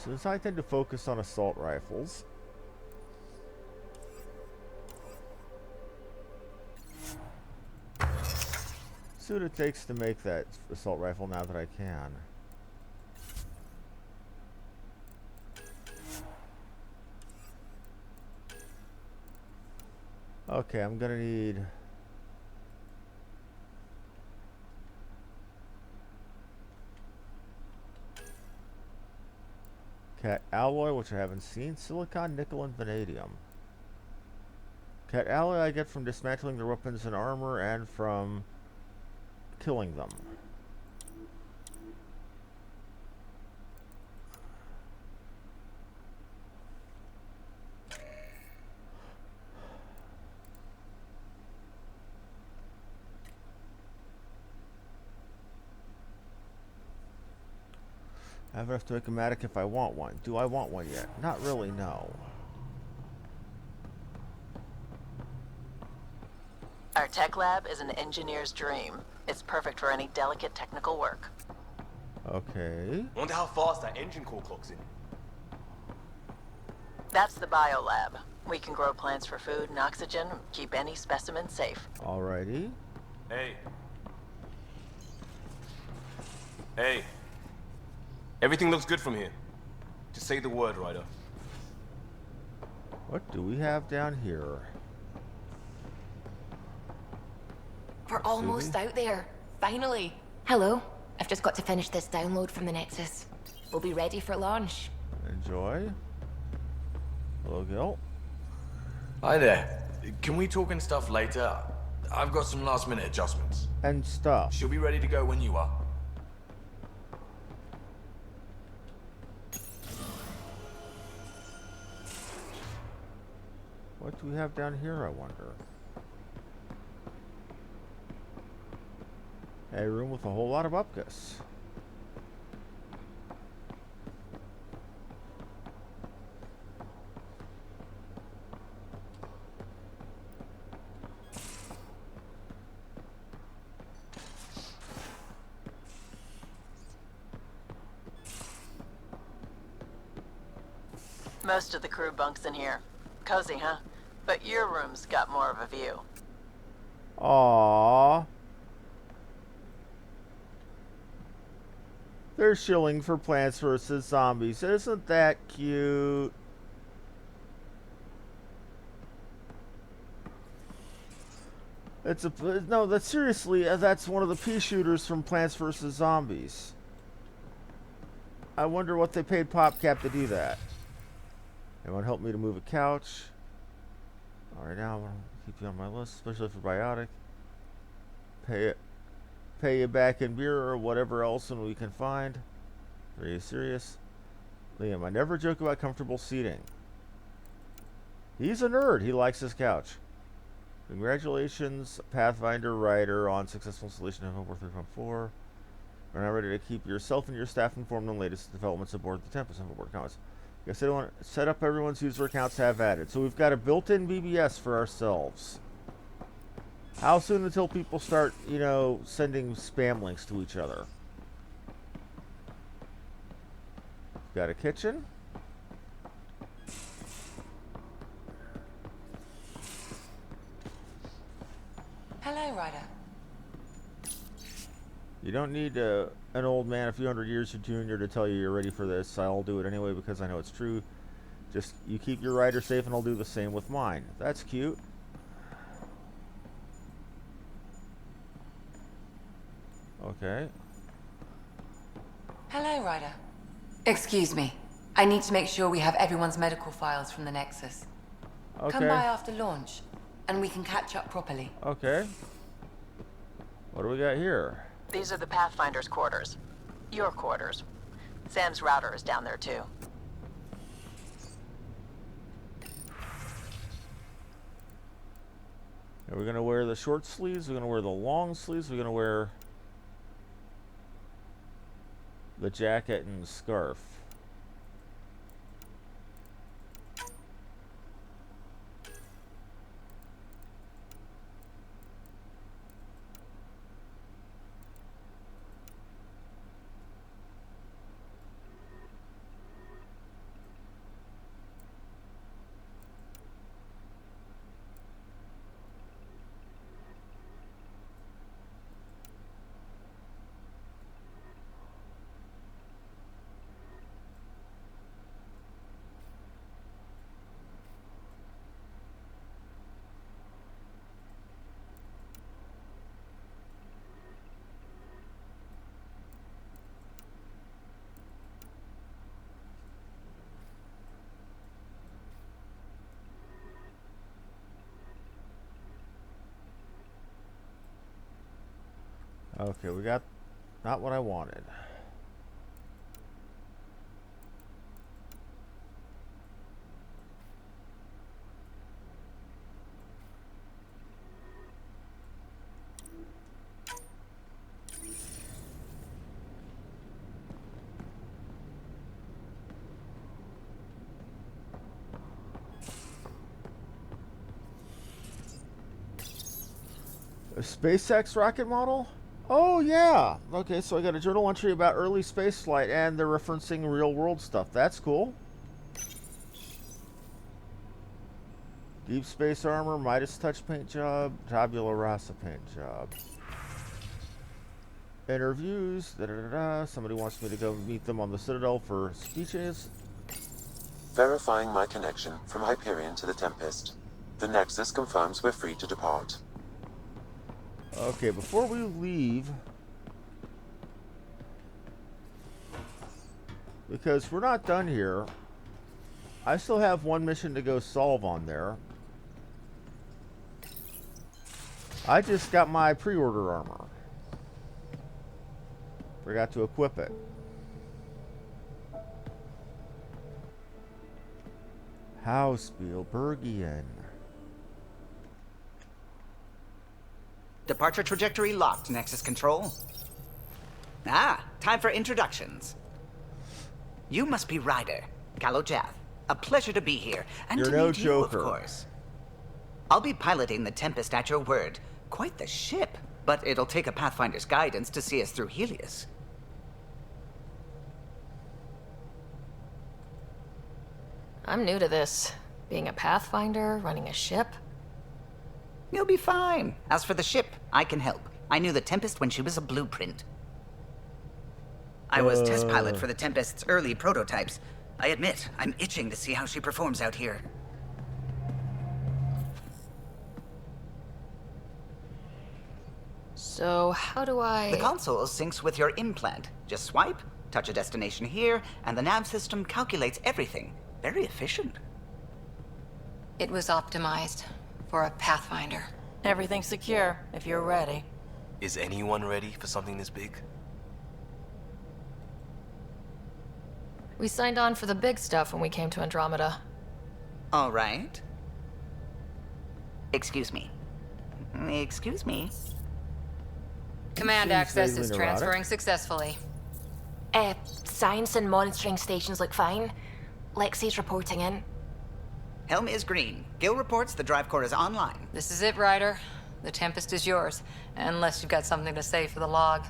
Since I tend to focus on assault rifles, see what it takes to make that assault rifle now that I can. Okay, I'm gonna need cat alloy, which I haven't seen, silicon, nickel, and vanadium. Cat alloy I get from dismantling their weapons and armor and from killing them. I have enough to make a matic if I want one. Do I want one yet? Not really, no. Our tech lab is an engineer's dream. It's perfect for any delicate technical work. Okay. Wonder how fast that engine core clocks in. That's the biolab. We can grow plants for food and oxygen, keep any specimen safe. Alrighty. Hey. Hey. Everything looks good from here. Just say the word, Ryder. What do we have down here? We're almost out there. Finally. Hello. I've just got to finish this download from the Nexus. We'll be ready for launch. Enjoy. Hello, Gil. Hi there. Can we talk and stuff later? I've got some last minute adjustments. And stuff. She'll be ready to go when you are. What do we have down here, I wonder? A room with a whole lot of upgus. Most of the crew bunks in here. Cozy, huh? But your room's got more of a view. Aww. They're shilling for Plants vs. Zombies. Isn't that cute? It's a no. That's seriously. That's one of the pea shooters from Plants vs. Zombies. I wonder what they paid PopCap to do that. Anyone help me to move a couch? All right, now I'll keep you on my list, especially for Biotic. Pay you back in beer or whatever else and we can find. Are you serious? Liam, I never joke about comfortable seating. He's a nerd. He likes his couch. Congratulations, Pathfinder Ryder, on successful installation of Homework 3.4. We're now ready to keep yourself and your staff informed on the latest developments aboard the Tempest and Homework accounts. I said I want to set up everyone's user accounts have added. So we've got a built-in BBS for ourselves. How soon until people start, you know, sending spam links to each other? Got a kitchen. Hello, Ryder. You don't need an old man a few hundred years your junior to tell you you're ready for this. I'll do it anyway because I know it's true. Just you keep your rider safe and I'll do the same with mine. That's cute. Okay. Hello, Ryder. Excuse me. I need to make sure we have everyone's medical files from the Nexus. Okay. Come by after launch, and we can catch up properly. Okay. What do we got here? These are the Pathfinder's quarters. Your quarters. Sam's router is down there too. Are we gonna wear the short sleeves? We're gonna wear the long sleeves. We're gonna wear the jacket and scarf. Okay, we got not what I wanted. A SpaceX rocket model? Oh, yeah. Okay, so I got a journal entry about early spaceflight, and they're referencing real-world stuff. That's cool. Deep space armor, Midas touch paint job, tabula rasa paint job. Interviews, da-da-da-da. Somebody wants me to go meet them on the Citadel for speeches. Verifying my connection from Hyperion to the Tempest. The Nexus confirms we're free to depart. Okay, before we leave, because we're not done here, I still have one mission to go solve on there. I just got my pre-order armor. Forgot to equip it. How Spielbergian. Departure trajectory locked, Nexus Control. Ah, time for introductions. You must be Ryder, Gallo Jath. A pleasure to be here, and You're to no meet you, joker. of course. I'll be piloting the Tempest at your word. Quite the ship, but it'll take a Pathfinder's guidance to see us through Helios. I'm new to this. Being a Pathfinder, running a ship. You'll be fine. As for the ship, I can help. I knew the Tempest when she was a blueprint. I was test pilot for the Tempest's early prototypes. I admit, I'm itching to see how she performs out here. So, how do I... The console syncs with your implant. Just swipe, touch a destination here, and the nav system calculates everything. Very efficient. It was optimized for a Pathfinder. Everything's secure, if you're ready. Is anyone ready for something this big? We signed on for the big stuff when we came to Andromeda. All right. Excuse me. Excuse me. Command Seems access vaguely is neurotic. transferring successfully. Science and monitoring stations look fine. Lexi's reporting in. Helm is green. Gil reports the drive core is online. This is it, Ryder. The Tempest is yours, unless you've got something to say for the log.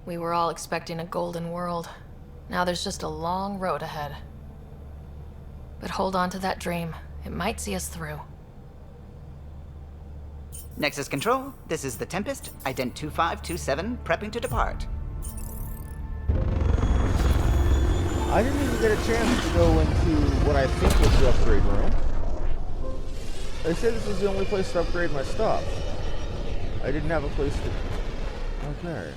We were all expecting a golden world. Now there's just a long road ahead. But hold on to that dream. It might see us through. Nexus Control, this is the Tempest, ident 2527, prepping to depart. I didn't even get a chance to go into what I think was the upgrade room. They said this was the only place to upgrade my stuff. I didn't have a place to... Okay.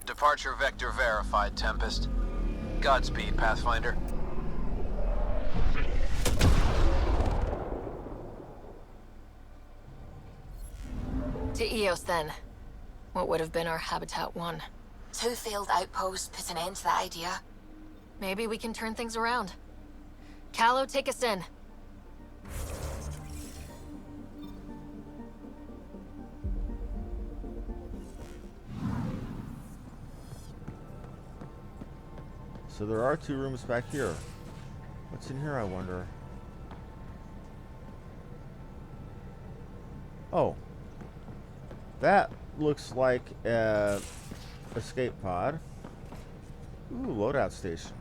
Departure vector verified, Tempest. Godspeed, Pathfinder. To Eos, then. What would have been our Habitat 1. 2 failed outposts put an end to that idea. Maybe we can turn things around. Callow, take us in. So there are 2 rooms back here. What's in here, I wonder? Oh. That looks like a escape pod. Ooh, loadout station.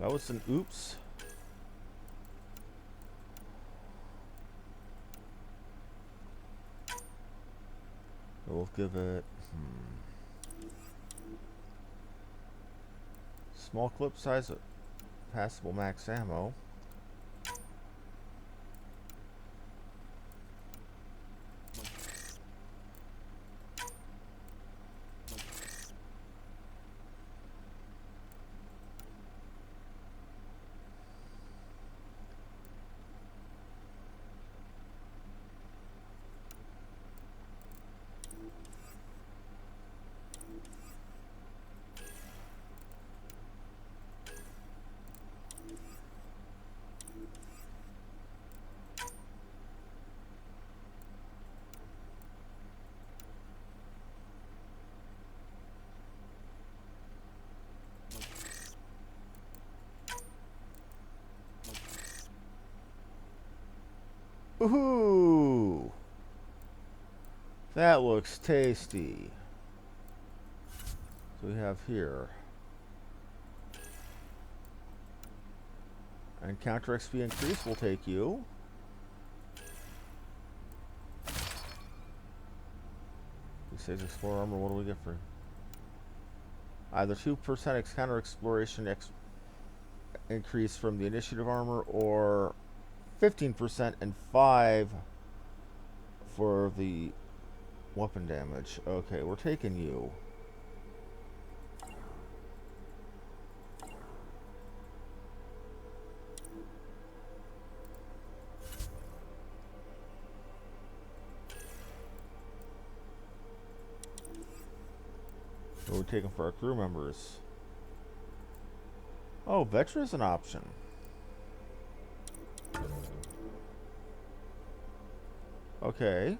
That was an oops. We'll give it small clip size, passable max ammo. Ooh, that looks tasty. So we have here. Encounter XP increase will take you. It says explore armor. What do we get for? Either 2% encounter exploration increase from the initiative armor, or 15% and 5 for the weapon damage. Okay, we're taking you. What are we taking for our crew members? Oh, Vetra is an option. Okay.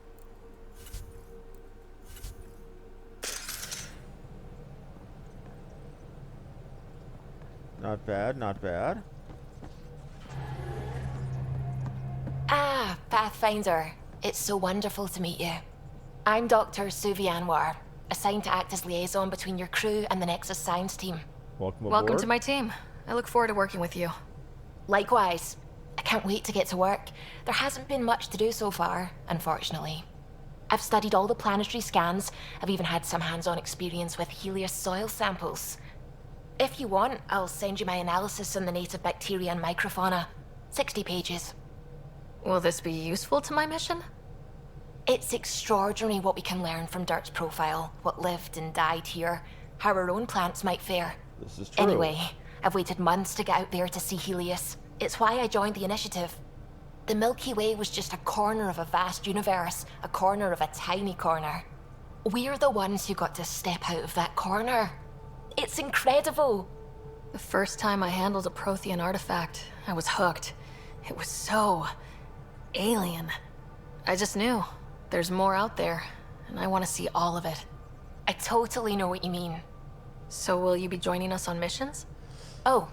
Not bad, not bad. Ah, Pathfinder. It's so wonderful to meet you. I'm Dr. Suvi Anwar, assigned to act as liaison between your crew and the Nexus science team. Welcome aboard. Welcome to my team. I look forward to working with you. Likewise. I can't wait to get to work. There hasn't been much to do so far, unfortunately. I've studied all the planetary scans. I've even had some hands-on experience with Helios soil samples. If you want, I'll send you my analysis on the native bacteria and microfauna. 60 pages. Will this be useful to my mission? It's extraordinary what we can learn from Dirt's profile, what lived and died here, how our own plants might fare. This is true. Anyway, I've waited months to get out there to see Helios. It's why I joined the initiative. The Milky Way was just a corner of a vast universe, a corner of a tiny corner. We're the ones who got to step out of that corner. It's incredible. The first time I handled a Prothean artifact, I was hooked. It was so alien. I just knew there's more out there, and I want to see all of it. I totally know what you mean. So will you be joining us on missions? Oh,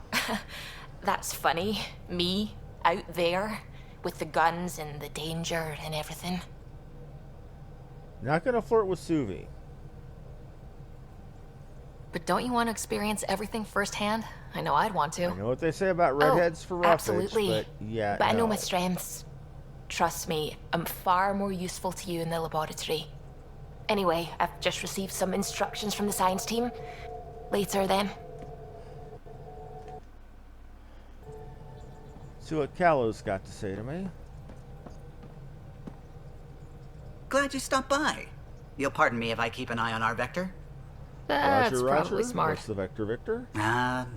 that's funny. Me, out there, with the guns and the danger and everything. Not gonna flirt with Suvi. But don't you want to experience everything firsthand? I know I'd want to. I know what they say about redheads for roughage, absolutely. but yeah, But I know no. my strengths. Trust me, I'm far more useful to you in the laboratory. Anyway, I've just received some instructions from the science team. Later then. See what Callow's got to say to me. Glad you stopped by. You'll pardon me if I keep an eye on our Vector. That's Roger, probably Roger. smart. What's the Vector, Victor?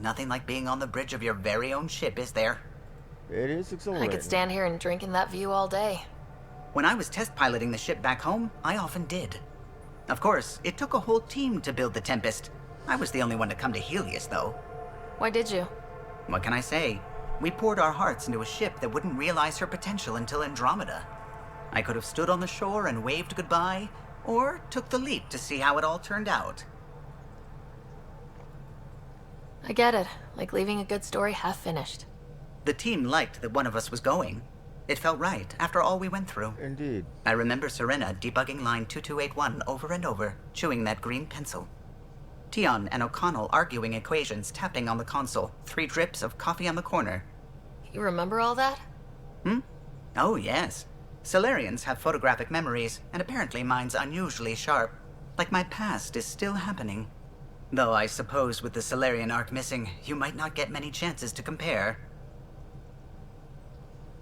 Nothing like being on the bridge of your very own ship, is there? It is exhilarating. I could stand here and drink in that view all day. When I was test piloting the ship back home, I often did. Of course, it took a whole team to build the Tempest. I was the only one to come to Helios, though. Why did you? What can I say? We poured our hearts into a ship that wouldn't realize her potential until Andromeda. I could have stood on the shore and waved goodbye, or took the leap to see how it all turned out. I get it. Like leaving a good story half finished. The team liked that one of us was going. It felt right, after all we went through. Indeed. I remember Serena debugging line 2281 over and over, chewing that green pencil. Tion and O'Connell arguing equations, tapping on the console, 3 drips of coffee on the corner. You remember all that? Oh, yes. Solarians have photographic memories, and apparently mine's unusually sharp. Like my past is still happening. Though I suppose with the Solarian arc missing, you might not get many chances to compare.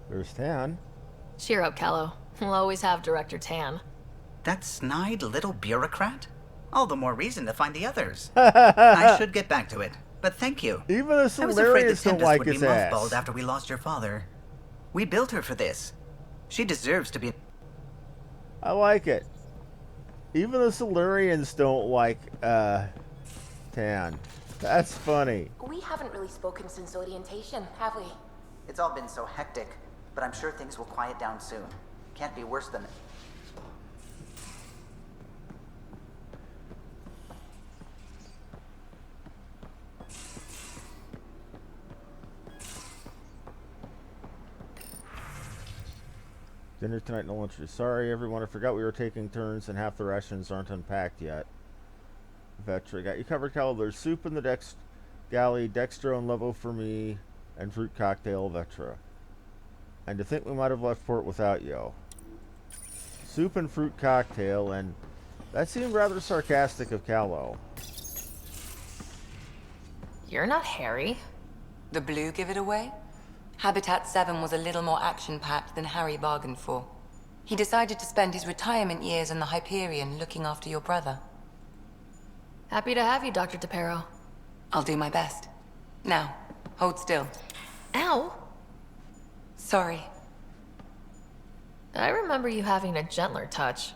There's Tan. Cheer up, Callow. We'll always have Director Tan. That snide little bureaucrat? All the more reason to find the others. I should get back to it, but thank you. Even the I was afraid the Solarians don't Tempest like would be his ass. mothballed after we lost your father. We built her for this. She deserves to be... I like it. Even the Solarians don't like, Tan. That's funny. We haven't really spoken since orientation, have we? It's all been so hectic, but I'm sure things will quiet down soon. Can't be worse than... Dinner tonight, no lunch. Sorry, everyone. I forgot we were taking turns and half the rations aren't unpacked yet. Vetra, got you covered, Cal. There's soup in the galley, dextro and levo for me, and fruit cocktail, Vetra. And to think we might have left port without you. Soup and fruit cocktail, and that seemed rather sarcastic of Callow. You're not Harry. The blue give it away? Habitat 7 was a little more action-packed than Harry bargained for. He decided to spend his retirement years in the Hyperion looking after your brother. Happy to have you, Dr. DePero. I'll do my best. Now, hold still. Ow! Sorry. I remember you having a gentler touch.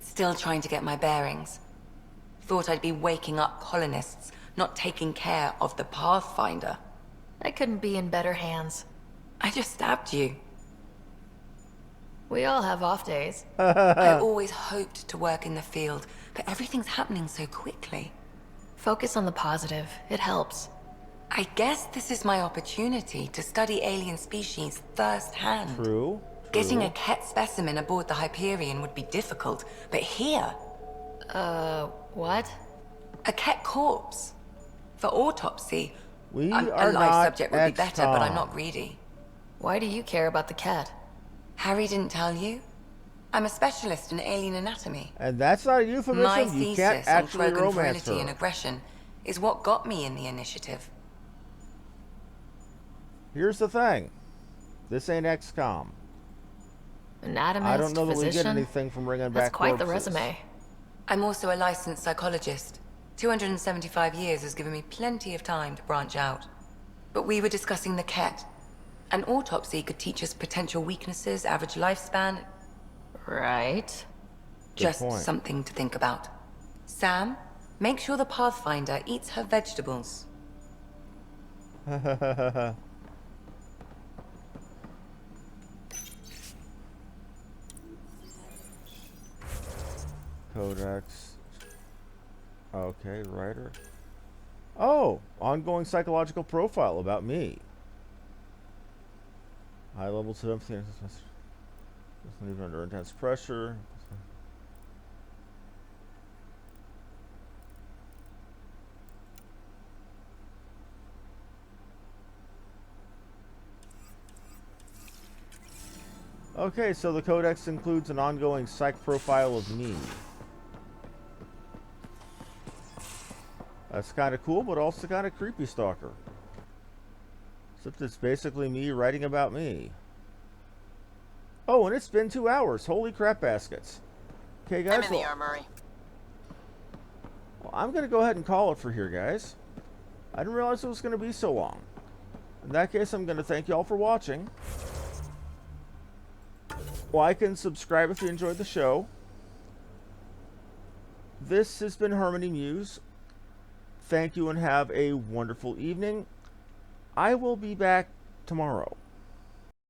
Still trying to get my bearings. Thought I'd be waking up colonists, not taking care of the Pathfinder. I couldn't be in better hands. I just stabbed you. We all have off days. I always hoped to work in the field, but everything's happening so quickly. Focus on the positive. It helps. I guess this is my opportunity to study alien species firsthand. True. Getting a Ket specimen aboard the Hyperion would be difficult, but here... what? A Ket corpse. For autopsy, we a are live not subject would be better, but I'm not greedy. Why do you care about the cat? Harry didn't tell you? I'm a specialist in alien anatomy. And that's not a euphemism. My You can't thesis on actually Krogan romance virility her. and aggression is what got me in the initiative. Here's the thing. This ain't XCOM. Anatomist, I don't know that we get physician? anything from bringing That's back quite the corpses. resume. I'm also a licensed psychologist. 275 years has given me plenty of time to branch out. But we were discussing the Ket. An autopsy could teach us potential weaknesses, average lifespan. Right. Just something to think about. Sam, make sure the Pathfinder eats her vegetables. Codex. Okay, writer. Oh, ongoing psychological profile about me. High levels of empathy. Even under intense pressure. Okay, so the codex includes an ongoing psych profile of me. That's kind of cool, but also kind of creepy, stalker. Except it's basically me writing about me. Oh, and it's been 2 hours. Holy crap baskets. Okay, guys. I'm in the armory. Well, I'm going to go ahead and call it for here, guys. I didn't realize it was going to be so long. In that case, I'm going to thank you all for watching. Like and subscribe if you enjoyed the show. This has been Harmony Muse. Thank you and have a wonderful evening. I will be back tomorrow.